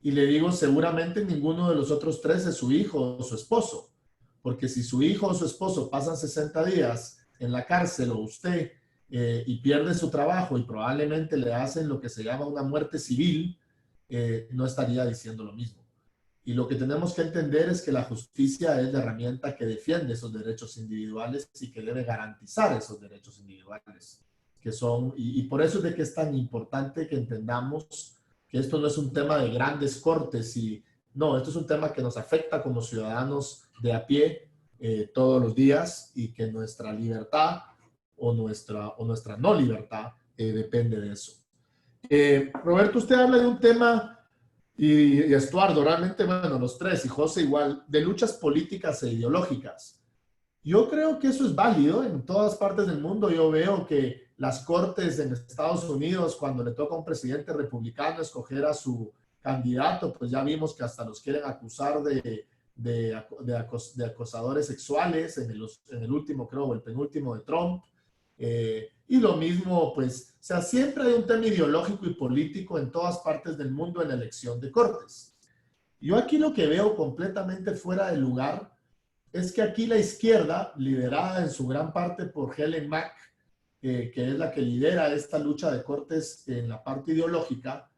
Y le digo, seguramente ninguno de los otros 3 es su hijo o su esposo, porque si su hijo o su esposo pasan 60 días en la cárcel o usted y pierde su trabajo y probablemente le hacen lo que se llama una muerte civil, no estaría diciendo lo mismo. Y lo que tenemos que entender es que la justicia es la herramienta que defiende esos derechos individuales y que debe garantizar esos derechos individuales, que son, y por eso es de que es tan importante que entendamos que esto no es un tema de grandes cortes, y no, esto es un tema que nos afecta como ciudadanos de a pie todos los días, y que nuestra libertad o nuestra no libertad depende de eso. Roberto, usted habla de un tema, y Estuardo, realmente, bueno, los 3, y José igual, de luchas políticas e ideológicas. Yo creo que eso es válido en todas partes del mundo. Yo veo que las cortes en Estados Unidos, cuando le toca a un presidente republicano escoger a su candidato, pues ya vimos que hasta los quieren acusar de acosadores sexuales en el último, creo, el penúltimo de Trump. Y lo mismo, pues, o sea, siempre hay un tema ideológico y político en todas partes del mundo en la elección de cortes. Yo aquí lo que veo completamente fuera de lugar es que aquí la izquierda, liderada en su gran parte por Helen Mack, que es la que lidera esta lucha de cortes en la parte ideológica,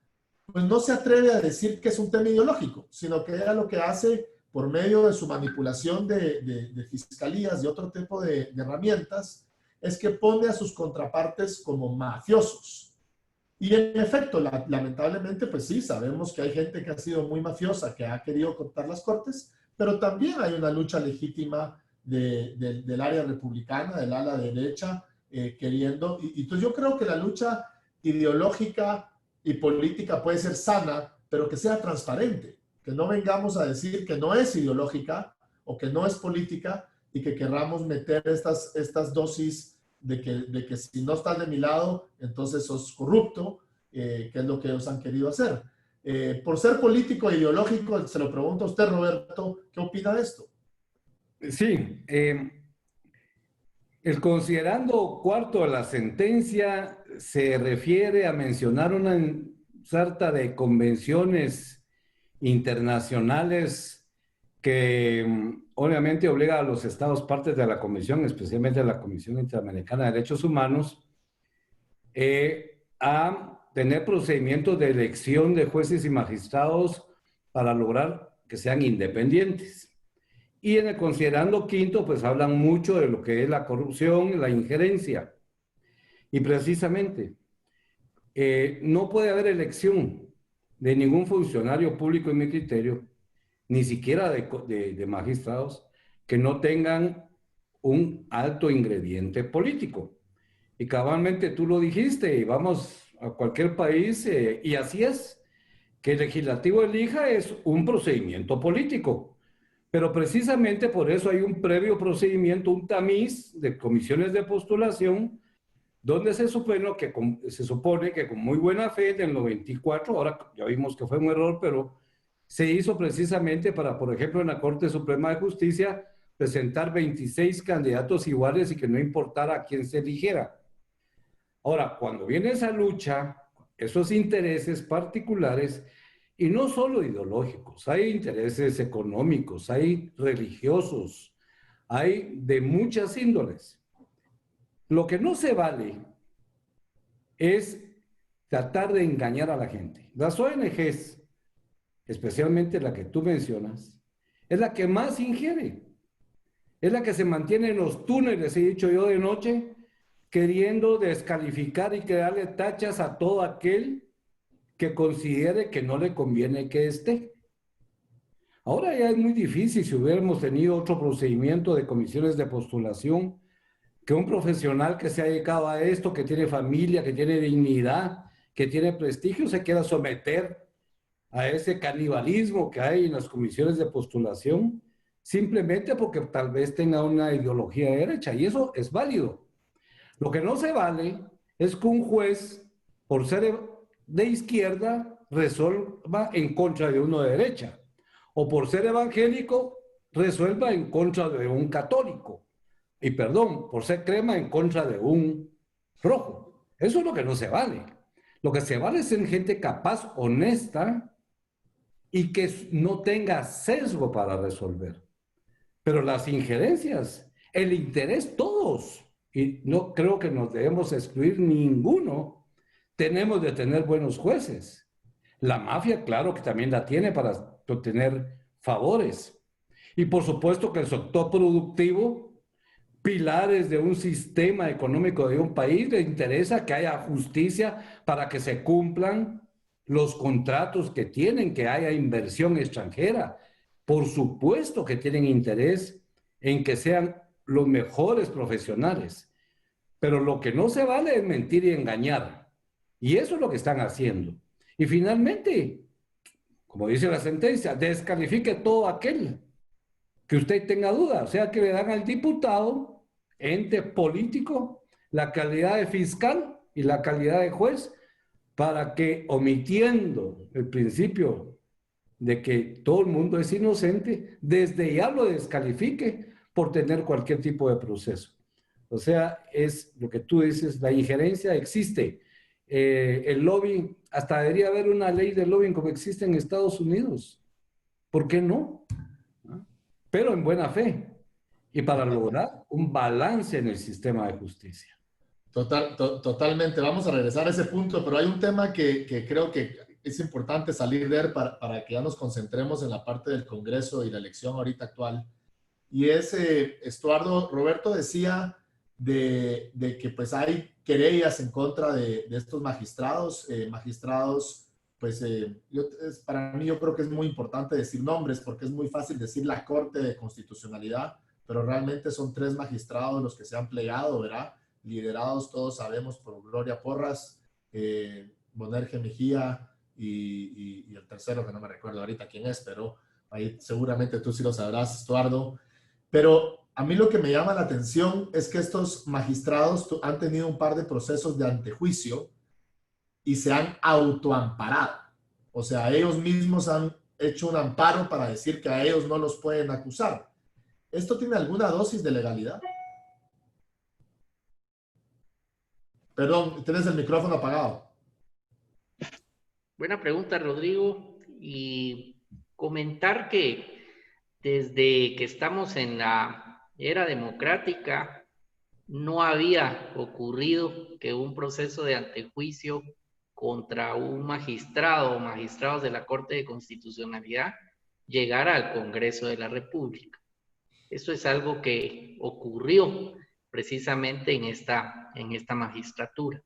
pues no se atreve a decir que es un tema ideológico, sino que ella lo que hace por medio de su manipulación de fiscalías y otro tipo de herramientas, es que pone a sus contrapartes como mafiosos. Y en efecto, lamentablemente, pues sí, sabemos que hay gente que ha sido muy mafiosa, que ha querido cortar las cortes, pero también hay una lucha legítima del área republicana, del ala derecha, queriendo, y entonces yo creo que la lucha ideológica y política puede ser sana, pero que sea transparente, que no vengamos a decir que no es ideológica o que no es política, y que querramos meter estas dosis de que si no estás de mi lado, entonces sos corrupto, que es lo que ellos han querido hacer. Por ser político e ideológico, se lo pregunto a usted, Roberto, ¿qué opina de esto? Sí, el considerando cuarto de la sentencia se refiere a mencionar una sarta de convenciones internacionales que obviamente obliga a los estados partes de la Comisión, especialmente a la Comisión Interamericana de Derechos Humanos, a tener procedimientos de elección de jueces y magistrados para lograr que sean independientes. Y en el considerando quinto, pues hablan mucho de lo que es la corrupción, la injerencia. Y precisamente, no puede haber elección de ningún funcionario público, en mi criterio, ni siquiera de magistrados, que no tengan un alto ingrediente político. Y cabalmente tú lo dijiste, y vamos a cualquier país, y así es, que el legislativo elija es un procedimiento político. Pero precisamente por eso hay un previo procedimiento, un tamiz de comisiones de postulación, donde se supone que con muy buena fe del 94, ahora ya vimos que fue un error, pero se hizo precisamente para, por ejemplo, en la Corte Suprema de Justicia, presentar 26 candidatos iguales y que no importara a quién se eligiera. Ahora, cuando viene esa lucha, esos intereses particulares, Y no solo ideológicos, hay intereses económicos, hay religiosos, hay de muchas índoles. Lo que no se vale es tratar de engañar a la gente. Las ONGs, especialmente la que tú mencionas, es la que más ingiere, es la que se mantiene en los túneles, he dicho yo de noche, queriendo descalificar y que darle tachas a todo aquel que considere que no le conviene que esté. Ahora ya es muy difícil, si hubiéramos tenido otro procedimiento de comisiones de postulación, que un profesional que se ha dedicado a esto, que tiene familia, que tiene dignidad, que tiene prestigio, se quiera someter a ese canibalismo que hay en las comisiones de postulación, simplemente porque tal vez tenga una ideología derecha, y eso es válido. Lo que no se vale es que un juez, por ser de izquierda, resuelva en contra de uno de derecha, o por ser evangélico, resuelva en contra de un católico, y perdón, por ser crema en contra de un rojo. Eso es lo que no se vale. Lo que se vale es ser gente capaz, honesta, y que no tenga sesgo para resolver. Pero las injerencias, el interés, todos, y no creo que nos debemos excluir ninguno, tenemos de tener buenos jueces. La mafia, claro que también la tiene para obtener favores. Y por supuesto que el sector productivo, pilares de un sistema económico de un país, le interesa que haya justicia para que se cumplan los contratos que tienen, que haya inversión extranjera. Por supuesto que tienen interés en que sean los mejores profesionales, pero lo que no se vale es mentir y engañar. Y eso es lo que están haciendo. Y finalmente, como dice la sentencia, descalifique todo aquel que usted tenga duda, o sea, que le dan al diputado, ente político, la calidad de fiscal y la calidad de juez, para que, omitiendo el principio de que todo el mundo es inocente, desde ya lo descalifique por tener cualquier tipo de proceso. O sea, es lo que tú dices, la injerencia existe. El lobbying, hasta debería haber una ley de lobbying como existe en Estados Unidos. ¿Por qué no? Pero en buena fe y para lograr un balance en el sistema de justicia. Totalmente. Vamos a regresar a ese punto, pero hay un tema que creo que es importante salir de él para que ya nos concentremos en la parte del Congreso y la elección ahorita actual. Y es, Estuardo, Roberto decía de que pues hay querellas en contra de estos magistrados, pues para mí yo creo que es muy importante decir nombres porque es muy fácil decir la Corte de Constitucionalidad, pero realmente son 3 magistrados los que se han plegado, ¿verdad? Liderados, todos sabemos, por Gloria Porras, Bonerge Mejía y el tercero, que no me recuerdo ahorita quién es, pero ahí seguramente tú sí lo sabrás, Estuardo. Pero a mí lo que me llama la atención es que estos magistrados han tenido un par de procesos de antejuicio y se han autoamparado. O sea, ellos mismos han hecho un amparo para decir que a ellos no los pueden acusar. ¿Esto tiene alguna dosis de legalidad? Perdón, tienes el micrófono apagado. Buena pregunta, Rodrigo. Y comentar que desde que estamos en la era democrática, no había ocurrido que un proceso de antejuicio contra un magistrado o magistrados de la Corte de Constitucionalidad llegara al Congreso de la República. Eso es algo que ocurrió precisamente en esta magistratura.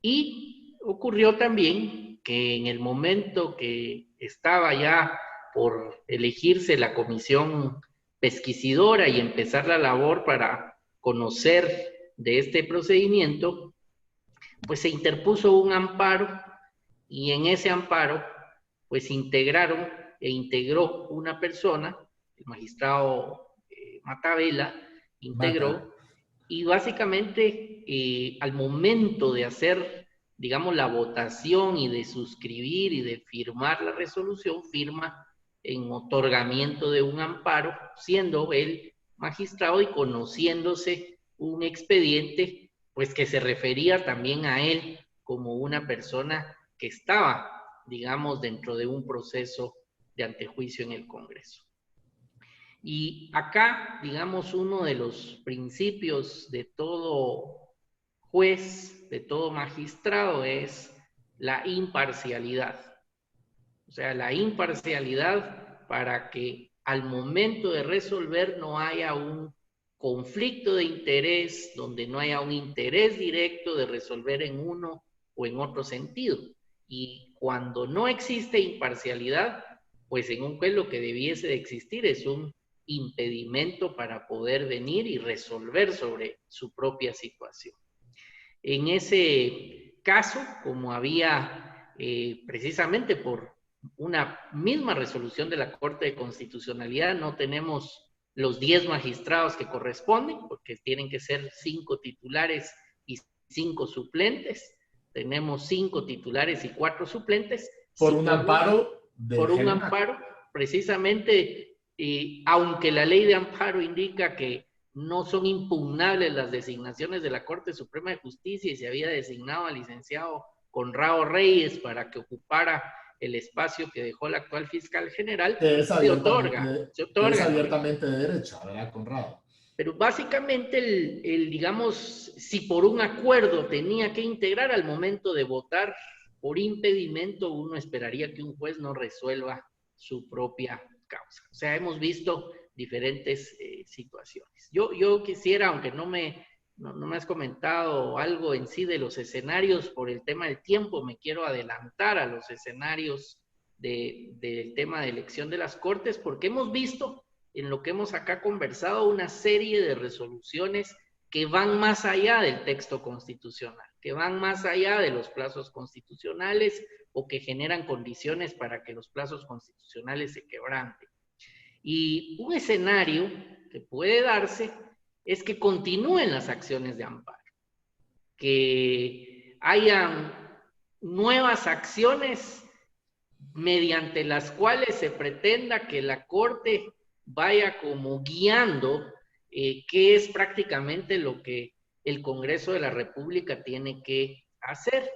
Y ocurrió también que en el momento que estaba ya por elegirse la comisión pesquisidora y empezar la labor para conocer de este procedimiento, pues se interpuso un amparo y en ese amparo pues integró una persona, el magistrado Matavela, integró, y básicamente al momento de hacer, digamos, la votación y de suscribir y de firmar la resolución, firma en otorgamiento de un amparo, siendo él magistrado y conociéndose un expediente, pues que se refería también a él como una persona que estaba digamos, dentro de un proceso de antejuicio en el Congreso. Y acá, digamos, uno de los principios de todo juez, de todo magistrado, es la imparcialidad. O sea, la imparcialidad para que al momento de resolver no haya un conflicto de interés, donde no haya un interés directo de resolver en uno o en otro sentido. Y cuando no existe imparcialidad, pues en un juez lo que debiese de existir es un impedimento para poder venir y resolver sobre su propia situación. En ese caso, como había precisamente por una misma resolución de la Corte de Constitucionalidad, no tenemos los 10 magistrados que corresponden, porque tienen que ser 5 titulares y 5 suplentes. Tenemos 5 titulares y 4 suplentes. Por un amparo de por un GENAC. amparo, precisamente, aunque la ley de amparo indica que no son impugnables las designaciones de la Corte Suprema de Justicia y se había designado al licenciado Conrado Reyes para que ocupara el espacio que dejó el actual fiscal general, se otorga. Que es abiertamente de derecha, ¿verdad, Conrado? Pero básicamente, digamos, si por un acuerdo tenía que integrar al momento de votar por impedimento, uno esperaría que un juez no resuelva su propia causa. O sea, hemos visto diferentes situaciones. Yo quisiera, aunque no me has comentado algo en sí de los escenarios por el tema del tiempo, me quiero adelantar a los escenarios del tema de elección de las Cortes, porque hemos visto en lo que hemos acá conversado una serie de resoluciones que van más allá del texto constitucional, que van más allá de los plazos constitucionales o que generan condiciones para que los plazos constitucionales se quebranten. Y un escenario que puede darse es que continúen las acciones de amparo, que hayan nuevas acciones mediante las cuales se pretenda que la Corte vaya como guiando qué es prácticamente lo que el Congreso de la República tiene que hacer.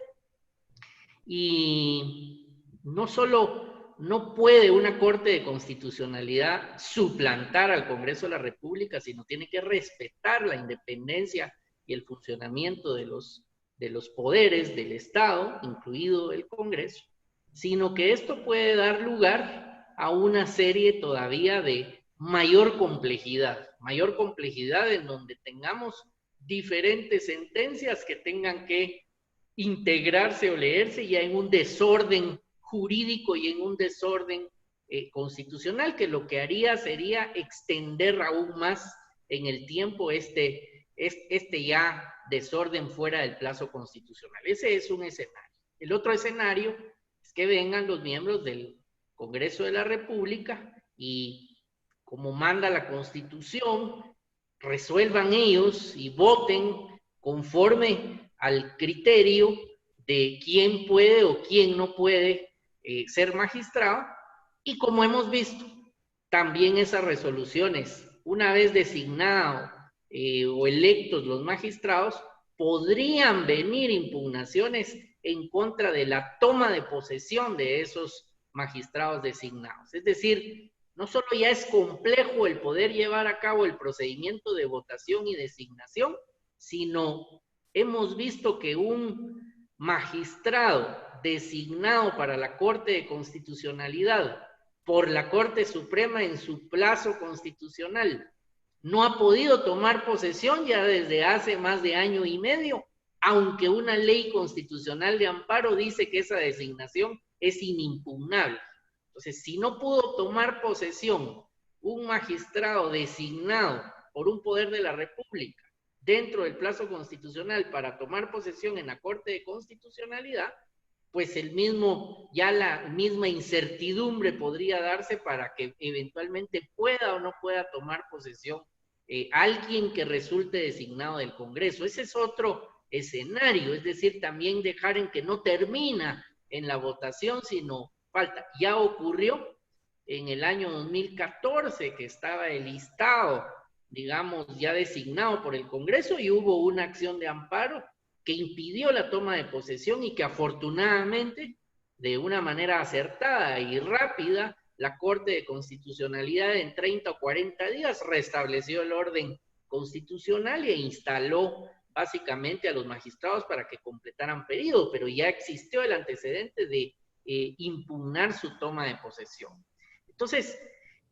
Y no solo no puede una Corte de Constitucionalidad suplantar al Congreso de la República, sino tiene que respetar la independencia y el funcionamiento de los poderes del Estado, incluido el Congreso, sino que esto puede dar lugar a una serie todavía de mayor complejidad en donde tengamos diferentes sentencias que tengan que integrarse o leerse ya en un desorden jurídico y en un desorden constitucional, que lo que haría sería extender aún más en el tiempo este ya desorden fuera del plazo constitucional. Ese es un escenario. El otro escenario es que vengan los miembros del Congreso de la República y, como manda la Constitución, resuelvan ellos y voten conforme al criterio de quién puede o quién no puede ser magistrado. Y como hemos visto, también esas resoluciones, una vez designados o electos los magistrados, podrían venir impugnaciones en contra de la toma de posesión de esos magistrados designados. Es decir, no solo ya es complejo el poder llevar a cabo el procedimiento de votación y designación, sino hemos visto que un magistrado designado para la Corte de Constitucionalidad por la Corte Suprema en su plazo constitucional no ha podido tomar posesión ya desde hace más de año y medio, aunque una ley constitucional de amparo dice que esa designación es inimpugnable. Entonces, si no pudo tomar posesión un magistrado designado por un poder de la República dentro del plazo constitucional para tomar posesión en la Corte de Constitucionalidad, pues ya la misma incertidumbre podría darse para que eventualmente pueda o no pueda tomar posesión alguien que resulte designado del Congreso. Ese es otro escenario, es decir, también dejar en que no termina en la votación, sino falta. Ya ocurrió en el año 2014 que estaba el listado, digamos, ya designado por el Congreso y hubo una acción de amparo que impidió la toma de posesión y que afortunadamente de una manera acertada y rápida, la Corte de Constitucionalidad en 30 o 40 días restableció el orden constitucional e instaló básicamente a los magistrados para que completaran periodo, pero ya existió el antecedente de impugnar su toma de posesión. Entonces,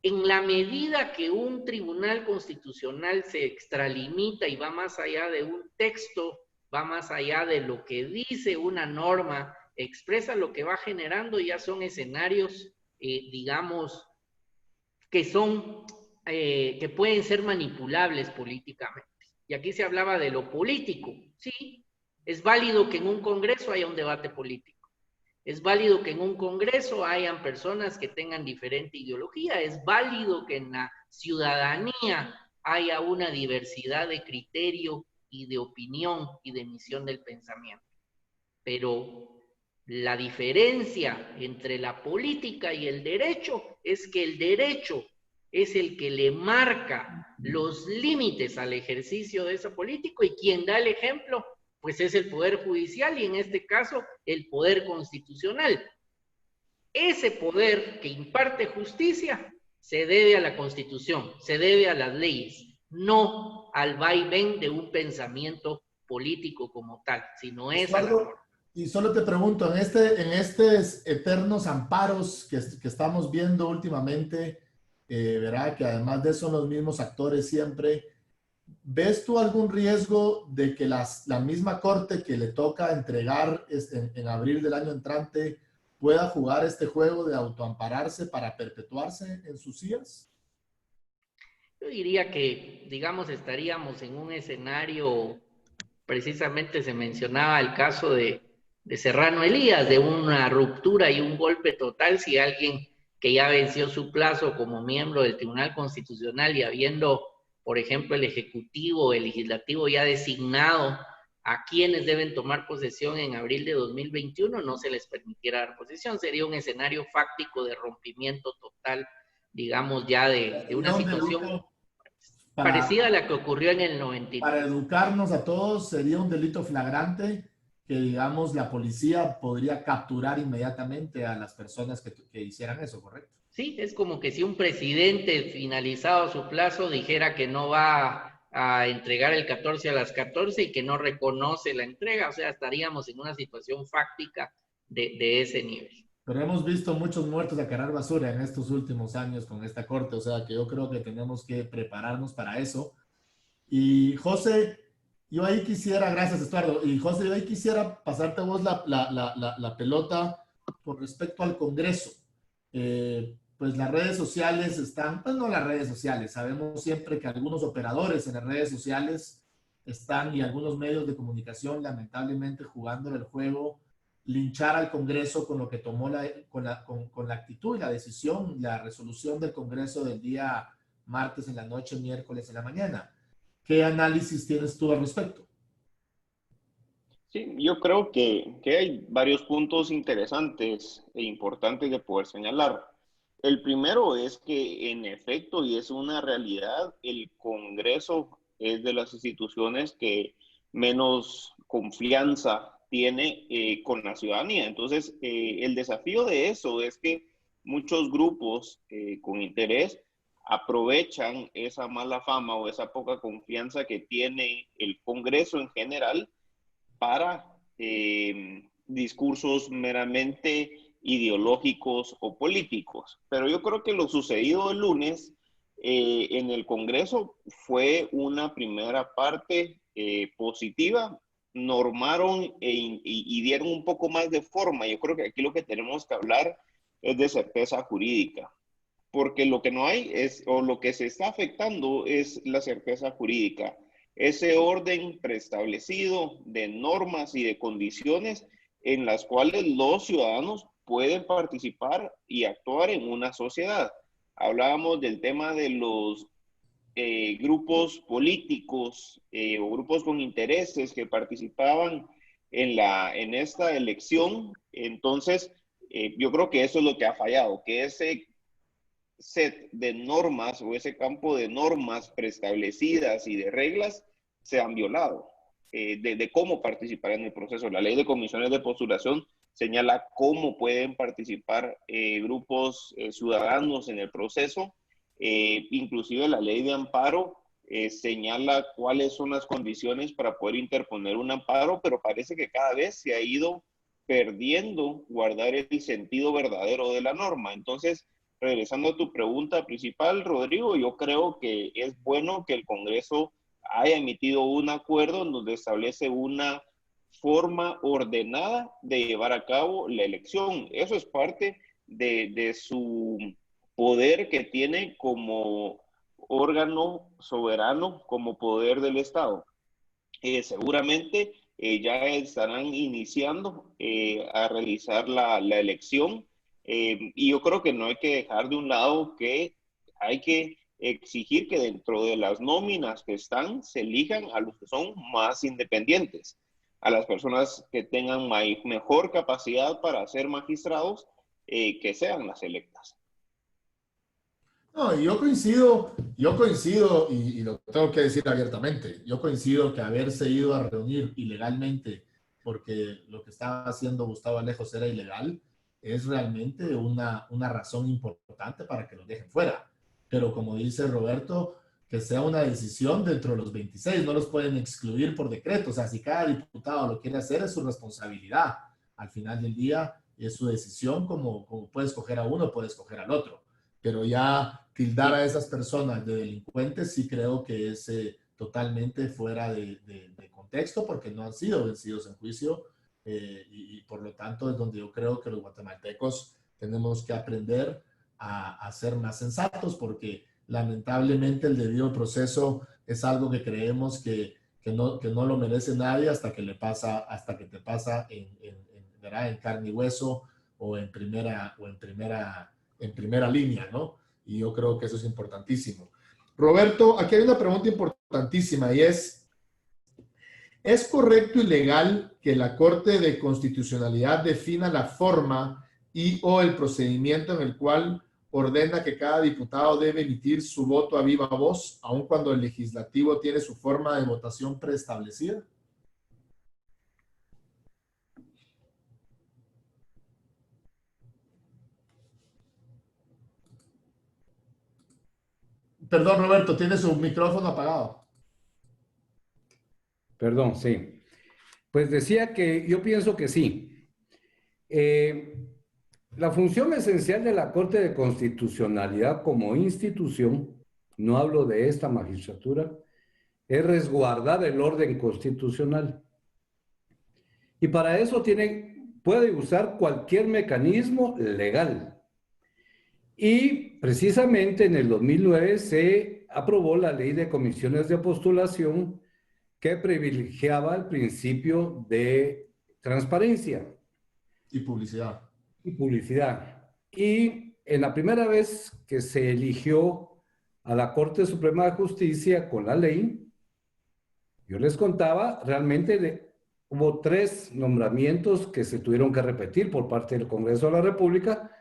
en la medida que un tribunal constitucional se extralimita y va más allá de un texto, va más allá de lo que dice una norma, expresa lo que va generando, ya son escenarios, digamos, que son, que pueden ser manipulables políticamente. Y aquí se hablaba de lo político. Sí, es válido que en un Congreso haya un debate político. Es válido que en un Congreso hayan personas que tengan diferente ideología. Es válido que en la ciudadanía haya una diversidad de criterio y de opinión y de emisión del pensamiento. Pero la diferencia entre la política y el derecho es que el derecho es el que le marca los límites al ejercicio de esa política, y quien da el ejemplo, pues es el Poder Judicial y en este caso el Poder Constitucional. Ese poder que imparte justicia se debe a la Constitución, se debe a las leyes, no al vaivén de un pensamiento político como tal, sino es a la norma. Y solo te pregunto, en estos eternos amparos que estamos viendo últimamente, ¿verdad? Que además de eso son los mismos actores siempre. ¿Ves tú algún riesgo de que la misma corte que le toca entregar en abril del año entrante pueda jugar este juego de autoampararse para perpetuarse en sus sillas? Yo diría que, digamos, estaríamos en un escenario, precisamente se mencionaba el caso de Serrano Elías, de una ruptura y un golpe total si alguien que ya venció su plazo como miembro del Tribunal Constitucional y habiendo, por ejemplo, el Ejecutivo, el Legislativo ya designado a quienes deben tomar posesión en abril de 2021, no se les permitiera dar posesión. Sería un escenario fáctico de rompimiento total, digamos, ya de una situación parecida a la que ocurrió en el 93. Para educarnos a todos, sería un delito flagrante que, digamos, la policía podría capturar inmediatamente a las personas que hicieran eso, ¿correcto? Sí, es como que si un presidente finalizado su plazo dijera que no va a entregar el 14 a las 14 y que no reconoce la entrega, o sea, estaríamos en una situación fáctica de ese nivel. Pero hemos visto muchos muertos a cargar basura en estos últimos años con esta corte, o sea que yo creo que tenemos que prepararnos para eso. Y José, yo ahí quisiera, gracias Estuardo, y José, yo ahí quisiera pasarte a vos la pelota con respecto al Congreso. Pues las redes sociales están, pues no las redes sociales, sabemos siempre que algunos operadores en las redes sociales están y algunos medios de comunicación lamentablemente jugando el juego, linchar al Congreso con lo que tomó con la actitud y la decisión, la resolución del Congreso del día martes en la noche, miércoles en la mañana. ¿Qué análisis tienes tú al respecto? Sí, yo creo que hay varios puntos interesantes e importantes de poder señalar. El primero es que, en efecto, y es una realidad, el Congreso es de las instituciones que menos confianza tiene con la ciudadanía. Entonces, el desafío de eso es que muchos grupos con interés aprovechan esa mala fama o esa poca confianza que tiene el Congreso en general para discursos meramente ideológicos o políticos. Pero yo creo que lo sucedido el lunes en el Congreso fue una primera parte positiva. Normaron y dieron un poco más de forma. Yo creo que aquí lo que tenemos que hablar es de certeza jurídica, porque lo que no hay es, o lo que se está afectando es la certeza jurídica. Ese orden preestablecido de normas y de condiciones en las cuales los ciudadanos pueden participar y actuar en una sociedad. Hablábamos del tema de los grupos políticos o grupos con intereses que participaban en esta elección. Entonces, yo creo que eso es lo que ha fallado, que ese set de normas o ese campo de normas preestablecidas y de reglas se han violado de cómo participar en el proceso. La ley de comisiones de postulación señala cómo pueden participar grupos ciudadanos en el proceso. Inclusive la ley de amparo señala cuáles son las condiciones para poder interponer un amparo, pero parece que cada vez se ha ido perdiendo guardar el sentido verdadero de la norma. Entonces, regresando a tu pregunta principal, Rodrigo, yo creo que es bueno que el Congreso haya emitido un acuerdo en donde establece una forma ordenada de llevar a cabo la elección. Eso es parte de su poder que tiene como órgano soberano, como poder del Estado. Seguramente ya estarán iniciando a realizar la elección, y yo creo que no hay que dejar de un lado que hay que exigir que dentro de las nóminas que están se elijan a los que son más independientes, a las personas que tengan mejor capacidad para ser magistrados, que sean las electas. No, y yo coincido y lo tengo que decir abiertamente, yo coincido que haberse ido a reunir ilegalmente porque lo que estaba haciendo Gustavo Alejos era ilegal, es realmente una razón importante para que lo dejen fuera. Pero como dice Roberto, que sea una decisión dentro de los 26, no los pueden excluir por decreto. O sea, si cada diputado lo quiere hacer, es su responsabilidad. Al final del día, es su decisión, como puede escoger a uno, puede escoger al otro. Pero ya tildar a esas personas de delincuentes sí creo que es totalmente fuera de contexto, porque no han sido vencidos en juicio, y por lo tanto es donde yo creo que los guatemaltecos tenemos que aprender a ser más sensatos, porque lamentablemente el debido proceso es algo que creemos que no lo merece nadie hasta que te pasa en carne y hueso o en primera línea, ¿no? Y yo creo que eso es importantísimo. Roberto, aquí hay una pregunta importantísima y ¿es correcto y legal que la Corte de Constitucionalidad defina la forma y o el procedimiento en el cual ordena que cada diputado debe emitir su voto a viva voz, aun cuando el legislativo tiene su forma de votación preestablecida? Perdón, Roberto, tiene su micrófono apagado. Perdón, sí. Pues decía que yo pienso que sí. La función esencial de la Corte de Constitucionalidad como institución, no hablo de esta magistratura, es resguardar el orden constitucional. Y para eso puede usar cualquier mecanismo legal. Y precisamente en el 2009 se aprobó la Ley de Comisiones de Postulación que privilegiaba el principio de transparencia. Y publicidad. Y en la primera vez que se eligió a la Corte Suprema de Justicia con la ley, yo les contaba, realmente hubo 3 nombramientos que se tuvieron que repetir por parte del Congreso de la República,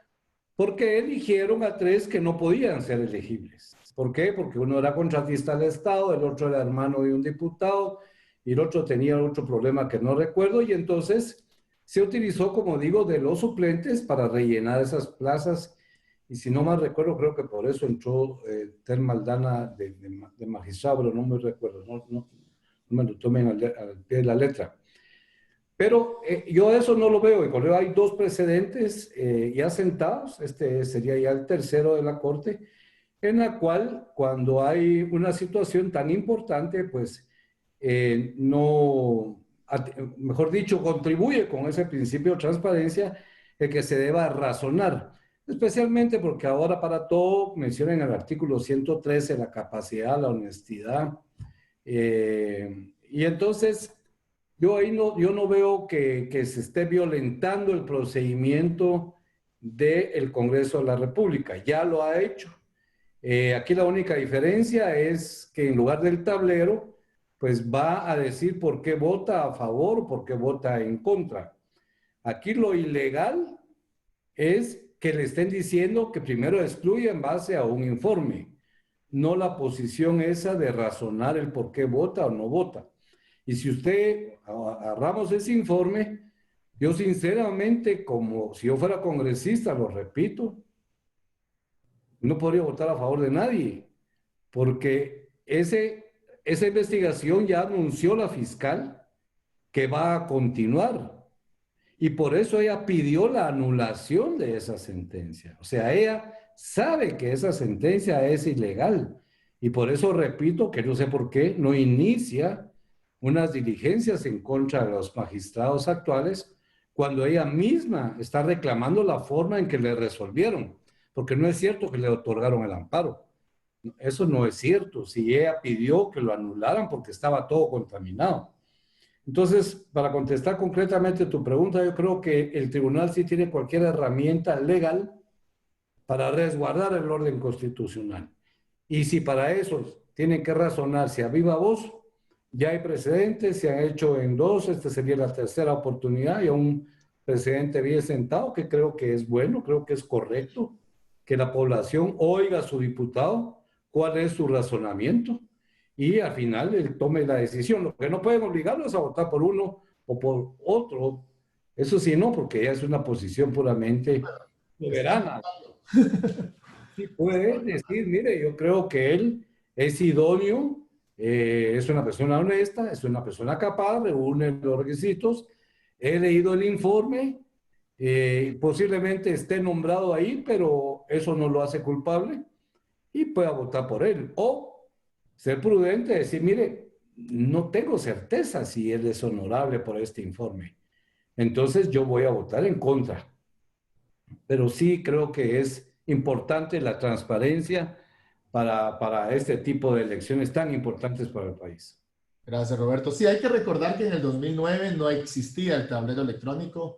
porque eligieron a 3 que no podían ser elegibles. ¿Por qué? Porque uno era contratista del Estado, el otro era hermano de un diputado, y el otro tenía otro problema que no recuerdo, y entonces se utilizó, como digo, de los suplentes para rellenar esas plazas, y si no mal recuerdo, creo que por eso entró Ter Maldana de magistrado, pero no me recuerdo, no me lo tomen al pie de la letra. Pero yo eso no lo veo, y por eso hay 2 precedentes ya sentados, este sería ya el tercero de la Corte, en la cual cuando hay una situación tan importante, pues mejor dicho, contribuye con ese principio de transparencia el que se deba razonar, especialmente porque ahora para todo mencionan el artículo 113, la capacidad, la honestidad, y entonces yo no veo que se esté violentando el procedimiento del Congreso de la República. Ya lo ha hecho. Aquí la única diferencia es que en lugar del tablero, pues va a decir por qué vota a favor o por qué vota en contra. Aquí lo ilegal es que le estén diciendo que primero excluye en base a un informe, no la posición esa de razonar el por qué vota o no vota. Y si usted agarramos ese informe, Yo sinceramente, como si yo fuera congresista, lo repito, no podría votar a favor de nadie, porque esa investigación ya anunció la fiscal que va a continuar. Y por eso ella pidió la anulación de esa sentencia. O sea, ella sabe que esa sentencia es ilegal. Y por eso repito que no sé por qué no inicia unas diligencias en contra de los magistrados actuales cuando ella misma está reclamando la forma en que le resolvieron. Porque no es cierto que le otorgaron el amparo. Eso no es cierto. Si ella pidió que lo anularan porque estaba todo contaminado. Entonces, para contestar concretamente tu pregunta, yo creo que el tribunal sí tiene cualquier herramienta legal para resguardar el orden constitucional. Y si para eso tienen que razonarse a viva voz, ya hay precedentes, se han hecho en dos, esta sería la tercera oportunidad, y un precedente bien sentado que creo que es bueno, creo que es correcto, que la población oiga a su diputado cuál es su razonamiento y al final él tome la decisión. Lo que no pueden obligarlos a votar por uno o por otro, eso sí no, porque ya es una posición puramente soberana. Sí, puede decir, mire, yo creo que él es idóneo, es una persona honesta, es una persona capaz, reúne los requisitos, he leído el informe, posiblemente esté nombrado ahí, pero eso no lo hace culpable y pueda votar por él. O ser prudente, decir, mire, no tengo certeza si él es honorable por este informe. Entonces yo voy a votar en contra. Pero sí creo que es importante la transparencia para este tipo de elecciones tan importantes para el país. Gracias, Roberto. Sí, hay que recordar que en el 2009 no existía el tablero electrónico.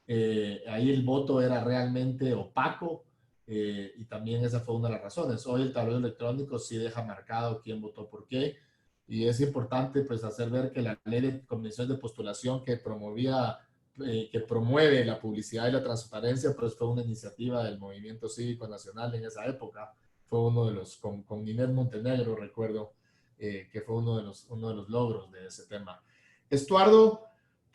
Ahí el voto era realmente opaco y también esa fue una de las razones. Hoy el tablero electrónico sí deja marcado quién votó por qué y es importante pues hacer ver que la ley de comisiones de postulación que que promueve la publicidad y la transparencia, pues fue una iniciativa del Movimiento Cívico Nacional en esa época. Fue uno de los, con Inés Montenegro, recuerdo, que fue uno de los logros de ese tema. Estuardo,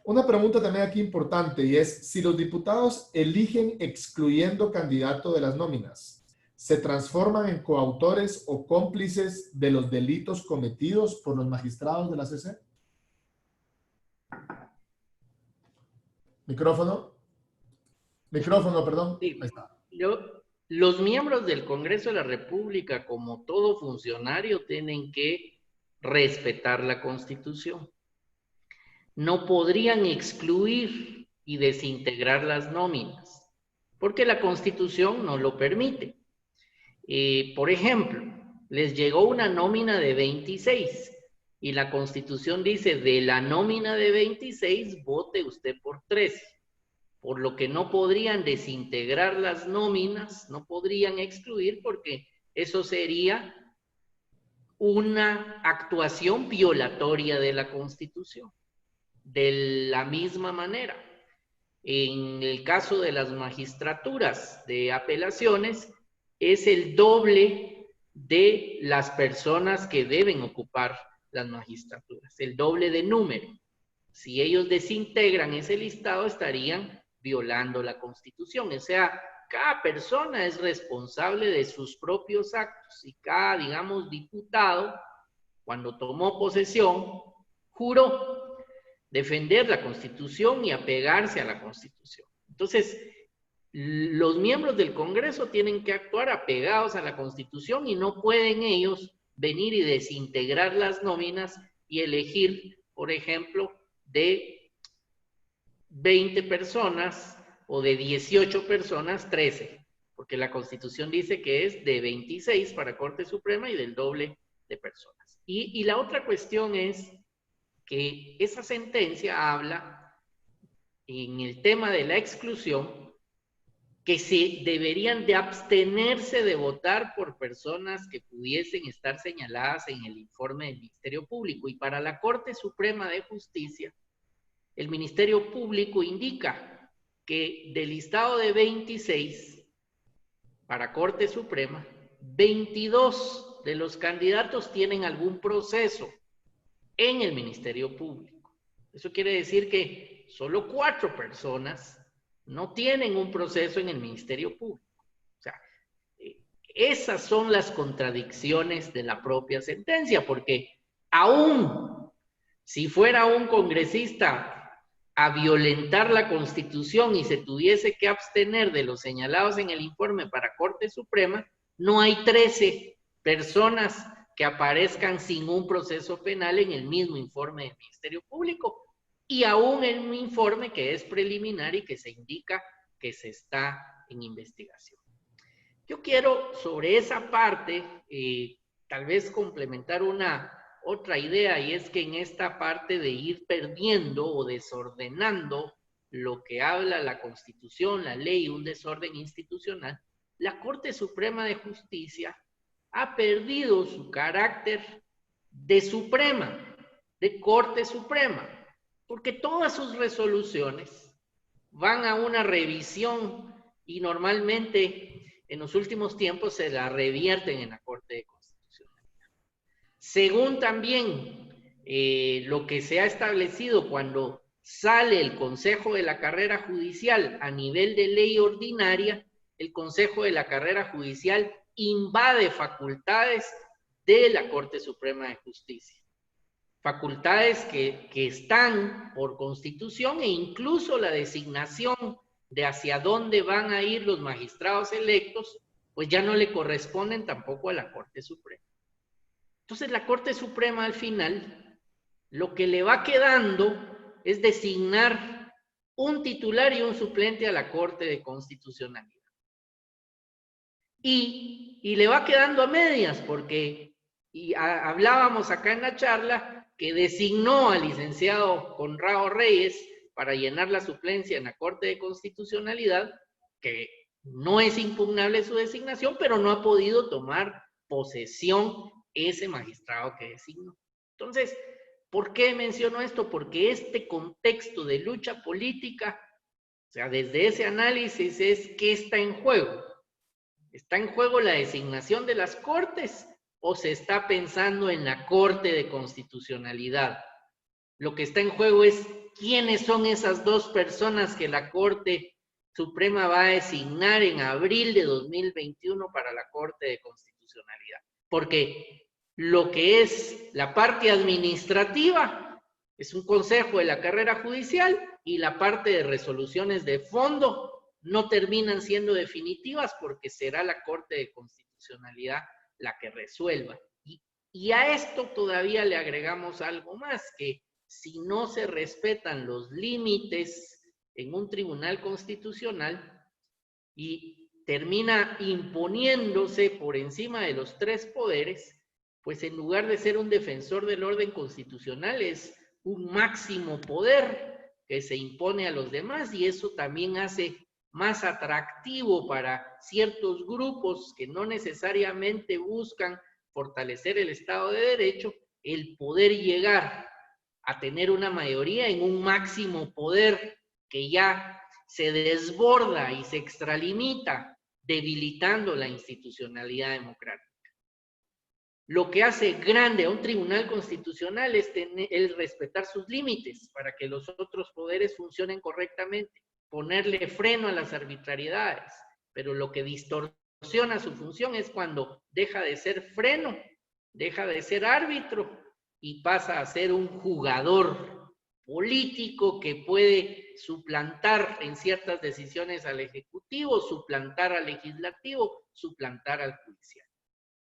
una pregunta también aquí importante y es, si los diputados eligen excluyendo candidato de las nóminas, ¿se transforman en coautores o cómplices de los delitos cometidos por los magistrados de la CC? Micrófono, perdón. Sí, Ahí está. los miembros del Congreso de la República, como todo funcionario, tienen que respetar la Constitución. No podrían excluir y desintegrar las nóminas, porque la Constitución no lo permite. Por ejemplo, les llegó una nómina de 26 y la Constitución dice, de la nómina de 26, vote usted por 13. Por lo que no podrían desintegrar las nóminas, no podrían excluir, porque eso sería una actuación violatoria de la Constitución. De la misma manera, en el caso de las magistraturas de apelaciones, es el doble de las personas que deben ocupar las magistraturas, el doble de número. Si ellos desintegran ese listado, estarían violando la Constitución. O sea, cada persona es responsable de sus propios actos y cada, digamos, diputado, cuando tomó posesión, juró defender la Constitución y apegarse a la Constitución. Entonces, los miembros del Congreso tienen que actuar apegados a la Constitución y no pueden ellos venir y desintegrar las nóminas y elegir, por ejemplo, de 20 personas o de 18 personas, 13, porque la Constitución dice que es de 26 para Corte Suprema y del doble de personas. Y la otra cuestión es que esa sentencia habla en el tema de la exclusión que se deberían de abstenerse de votar por personas que pudiesen estar señaladas en el informe del Ministerio Público. Y para la Corte Suprema de Justicia, el Ministerio Público indica que del listado de 26 para Corte Suprema, 22 de los candidatos tienen algún proceso en el Ministerio Público. Eso quiere decir que solo 4 personas no tienen un proceso en el Ministerio Público. O sea, esas son las contradicciones de la propia sentencia, porque aún si fuera un congresista a violentar la Constitución y se tuviese que abstener de los señalados en el informe para Corte Suprema, no hay 13 personas que aparezcan sin un proceso penal en el mismo informe del Ministerio Público, y aún en un informe que es preliminar y que se indica que se está en investigación. Yo quiero sobre esa parte tal vez complementar otra idea, y es que en esta parte de ir perdiendo o desordenando lo que habla la Constitución, la ley, un desorden institucional, la Corte Suprema de Justicia ha perdido su carácter de Suprema, de Corte Suprema, porque todas sus resoluciones van a una revisión y normalmente en los últimos tiempos se la revierten en la Corte de Constitucionalidad. Según también lo que se ha establecido cuando sale el Consejo de la Carrera Judicial a nivel de ley ordinaria, el Consejo de la Carrera Judicial invade facultades de la Corte Suprema de Justicia. Facultades que están por Constitución, e incluso la designación de hacia dónde van a ir los magistrados electos, pues ya no le corresponden tampoco a la Corte Suprema. Entonces la Corte Suprema al final, lo que le va quedando es designar un titular y un suplente a la Corte de Constitucionalidad. Y le va quedando a medias, porque hablábamos acá en la charla que designó al licenciado Conrado Reyes para llenar la suplencia en la Corte de Constitucionalidad, que no es impugnable su designación, pero no ha podido tomar posesión ese magistrado que designó. Entonces, ¿por qué menciono esto? Porque este contexto de lucha política, o sea, desde ese análisis es ¿qué está en juego? ¿Está en juego la designación de las cortes o se está pensando en la Corte de Constitucionalidad? Lo que está en juego es quiénes son esas 2 personas que la Corte Suprema va a designar en abril de 2021 para la Corte de Constitucionalidad. Porque lo que es la parte administrativa es un consejo de la carrera judicial, y la parte de resoluciones de fondo no terminan siendo definitivas porque será la Corte de Constitucionalidad la que resuelva. Y a esto todavía le agregamos algo más, que si no se respetan los límites en un tribunal constitucional y termina imponiéndose por encima de los 3 poderes, pues en lugar de ser un defensor del orden constitucional es un máximo poder que se impone a los demás, y eso también hace más atractivo para ciertos grupos que no necesariamente buscan fortalecer el Estado de Derecho el poder llegar a tener una mayoría en un máximo poder que ya se desborda y se extralimita, debilitando la institucionalidad democrática. Lo que hace grande a un tribunal constitucional es el respetar sus límites para que los otros poderes funcionen correctamente, ponerle freno a las arbitrariedades, pero lo que distorsiona su función es cuando deja de ser freno, deja de ser árbitro y pasa a ser un jugador político que puede suplantar en ciertas decisiones al Ejecutivo, suplantar al Legislativo, suplantar al Judicial.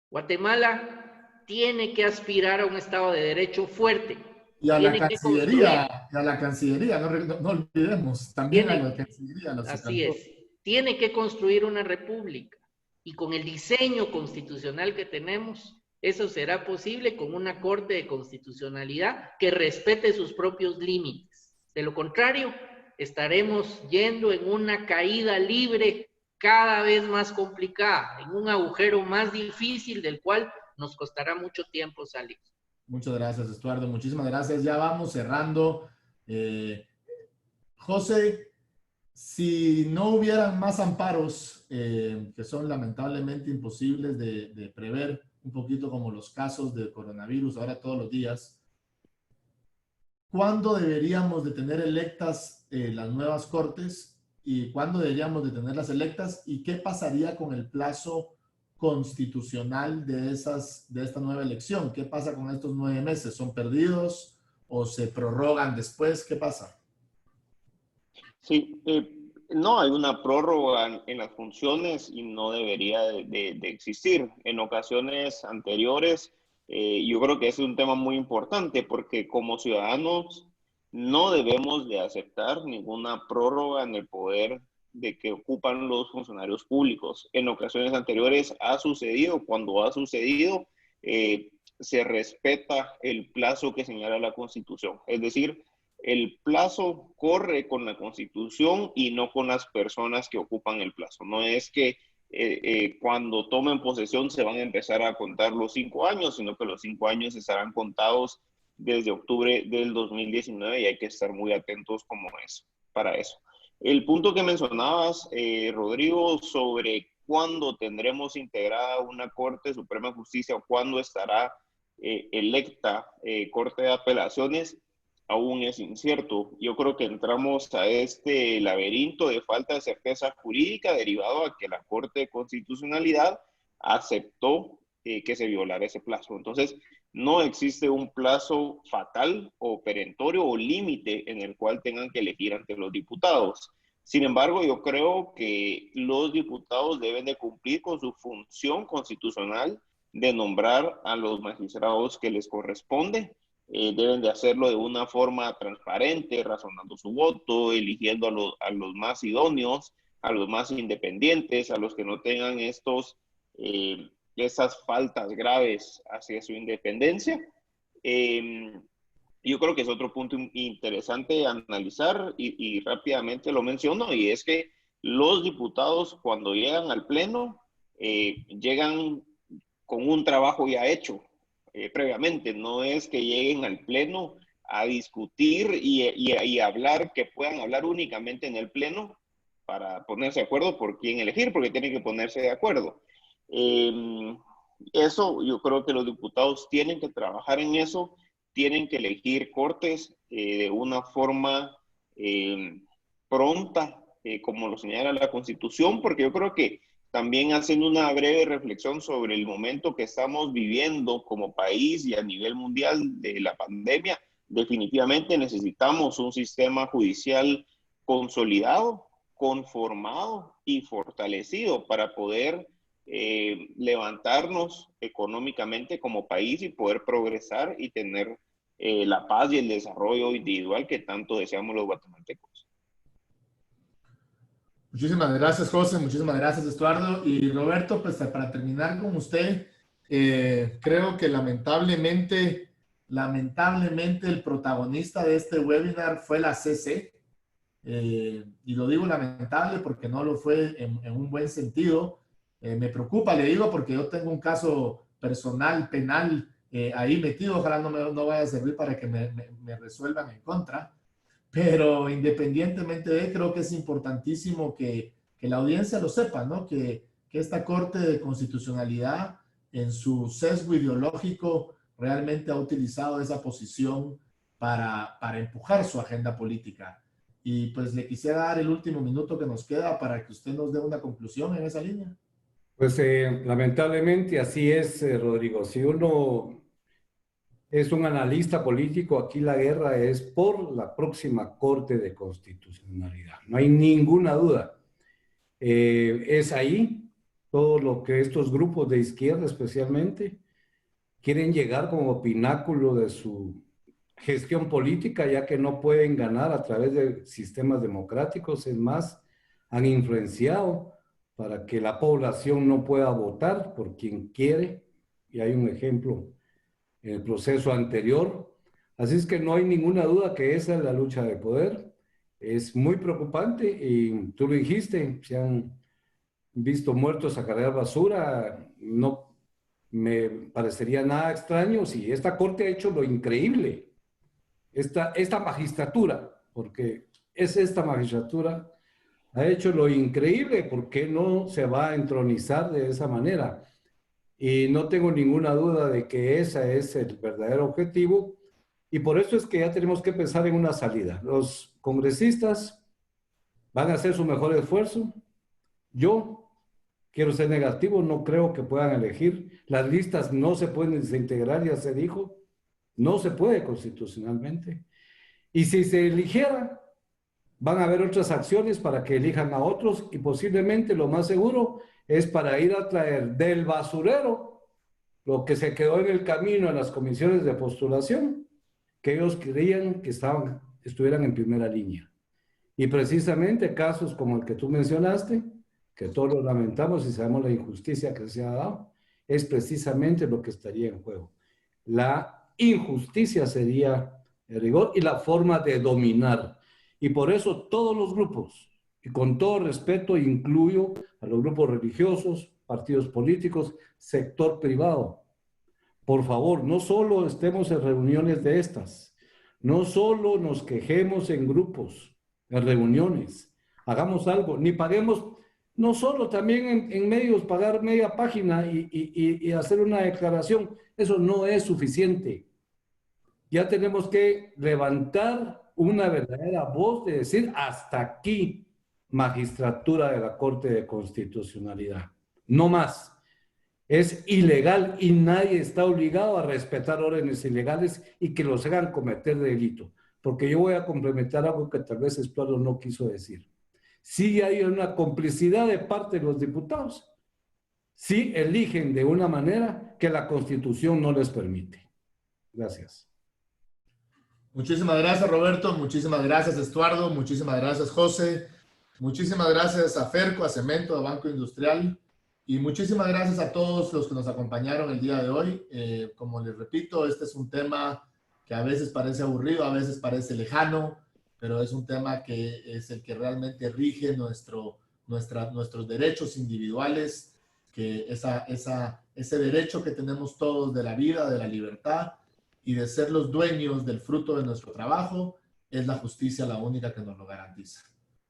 Guatemala tiene que aspirar a un Estado de Derecho fuerte. Y a la Cancillería, no olvidemos, también a la Cancillería. Así es, tiene que construir una república, y con el diseño constitucional que tenemos, eso será posible con una Corte de Constitucionalidad que respete sus propios límites. De lo contrario, estaremos yendo en una caída libre cada vez más complicada, en un agujero más difícil del cual nos costará mucho tiempo salir. Muchas gracias, Estuardo. Muchísimas gracias. Ya vamos cerrando. José, si no hubieran más amparos, que son lamentablemente imposibles de prever, un poquito como los casos de coronavirus ahora todos los días, ¿cuándo deberíamos de tener electas las nuevas cortes y cuándo deberíamos de tenerlas electas y qué pasaría con el plazo constitucional de esta nueva elección? ¿Qué pasa con estos 9 meses? ¿Son perdidos o se prorrogan después? ¿Qué pasa? Sí, no hay una prórroga en las funciones y no debería de existir. En ocasiones anteriores, yo creo que ese es un tema muy importante porque como ciudadanos no debemos de aceptar ninguna prórroga en el poder de que ocupan los funcionarios públicos. En ocasiones anteriores ha sucedido, cuando ha sucedido, se respeta el plazo que señala la Constitución. Es decir, el plazo corre con la Constitución y no con las personas que ocupan el plazo. No es que cuando tomen posesión se van a empezar a contar los 5 años, sino que los 5 años estarán contados desde octubre del 2019 y hay que estar muy atentos como eso, para eso. El punto que mencionabas, Rodrigo, sobre cuándo tendremos integrada una Corte Suprema de Justicia o cuándo estará electa Corte de Apelaciones, aún es incierto. Yo creo que entramos a este laberinto de falta de certeza jurídica derivado a que la Corte de Constitucionalidad aceptó que se violara ese plazo. Entonces, no existe un plazo fatal o perentorio o límite en el cual tengan que elegir ante los diputados. Sin embargo, yo creo que los diputados deben de cumplir con su función constitucional de nombrar a los magistrados que les corresponde. Deben de hacerlo de una forma transparente, razonando su voto, eligiendo a los más idóneos, a los más independientes, a los que no tengan esas faltas graves hacia su independencia. Yo creo que es otro punto interesante analizar y rápidamente lo menciono, y es que los diputados cuando llegan al pleno llegan con un trabajo ya hecho previamente. No es que lleguen al pleno a discutir y hablar, que puedan hablar únicamente en el pleno para ponerse de acuerdo por quién elegir, porque tienen que ponerse de acuerdo. Eso yo creo que los diputados tienen que trabajar en eso, tienen que elegir cortes de una forma pronta, como lo señala la Constitución, porque yo creo que también haciendo una breve reflexión sobre el momento que estamos viviendo como país y a nivel mundial de la pandemia, definitivamente necesitamos un sistema judicial consolidado, conformado y fortalecido para poder levantarnos económicamente como país y poder progresar y tener la paz y el desarrollo individual que tanto deseamos los guatemaltecos. Muchísimas gracias, José. Muchísimas gracias, Estuardo. Y Roberto, pues para terminar con usted, creo que lamentablemente el protagonista de este webinar fue la CC. Y lo digo lamentable porque no lo fue en un buen sentido. Me preocupa, le digo, porque yo tengo un caso personal, penal, ahí metido. Ojalá no vaya a servir para que me resuelvan en contra. Pero independientemente de, creo que es importantísimo que la audiencia lo sepa, ¿no? Que esta Corte de Constitucionalidad, en su sesgo ideológico, realmente ha utilizado esa posición para empujar su agenda política. Y pues le quisiera dar el último minuto que nos queda para que usted nos dé una conclusión en esa línea. Pues lamentablemente así es, Rodrigo. Si uno es un analista político, aquí la guerra es por la próxima Corte de Constitucionalidad. No hay ninguna duda. Es ahí todo lo que estos grupos de izquierda especialmente quieren llegar como pináculo de su gestión política, ya que no pueden ganar a través de sistemas democráticos. Es más, han influenciado para que la población no pueda votar por quien quiere. Y hay un ejemplo en el proceso anterior. Así es que no hay ninguna duda que esa es la lucha de poder. Es muy preocupante y tú lo dijiste, se han visto muertos a cargar basura. No me parecería nada extraño si esta corte ha hecho lo increíble. Esta magistratura, porque es esta magistratura, ha hecho lo increíble. ¿Por qué no se va a entronizar de esa manera? Y no tengo ninguna duda de que ese es el verdadero objetivo, Y por eso es que ya tenemos que pensar en una salida. Los congresistas van a hacer su mejor esfuerzo. Yo quiero ser negativo, no creo que puedan elegir. Las listas no se pueden desintegrar, ya se dijo. No se puede constitucionalmente. Y si se eligiera, van a haber otras acciones para que elijan a otros y posiblemente lo más seguro es para ir a traer del basurero lo que se quedó en el camino en las comisiones de postulación, que ellos creían que estuvieran en primera línea. Y precisamente casos como el que tú mencionaste, que todos lo lamentamos y sabemos la injusticia que se ha dado, es precisamente lo que estaría en juego. La injusticia sería el rigor y la forma de dominar. Y por eso todos los grupos, y con todo respeto incluyo a los grupos religiosos, partidos políticos, sector privado, por favor, no solo estemos en reuniones de estas, no solo nos quejemos en grupos, en reuniones, hagamos algo, ni paguemos, no solo también en medios pagar media página y hacer una declaración, eso no es suficiente. Ya tenemos que levantar una verdadera voz de decir hasta aquí, magistratura de la Corte de Constitucionalidad, no más. Es ilegal y nadie está obligado a respetar órdenes ilegales y que los hagan cometer delito. Porque yo voy a complementar algo que tal vez Estuardo no quiso decir. Sí hay una complicidad de parte de los diputados. Sí eligen de una manera que la Constitución no les permite. Gracias. Muchísimas gracias, Roberto. Muchísimas gracias, Estuardo. Muchísimas gracias, José. Muchísimas gracias a Ferco, a Cemento, a Banco Industrial. Y muchísimas gracias a todos los que nos acompañaron el día de hoy. Como les repito, este es un tema que a veces parece aburrido, a veces parece lejano, pero es un tema que es el que realmente rige nuestros derechos individuales, que ese derecho que tenemos todos de la vida, de la libertad y de ser los dueños del fruto de nuestro trabajo, es la justicia la única que nos lo garantiza.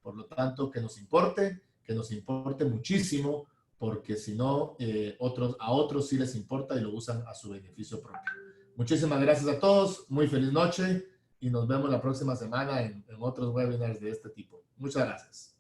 Por lo tanto, que nos importe muchísimo, porque si no, a otros sí les importa y lo usan a su beneficio propio. Muchísimas gracias a todos, muy feliz noche y nos vemos la próxima semana en otros webinars de este tipo. Muchas gracias.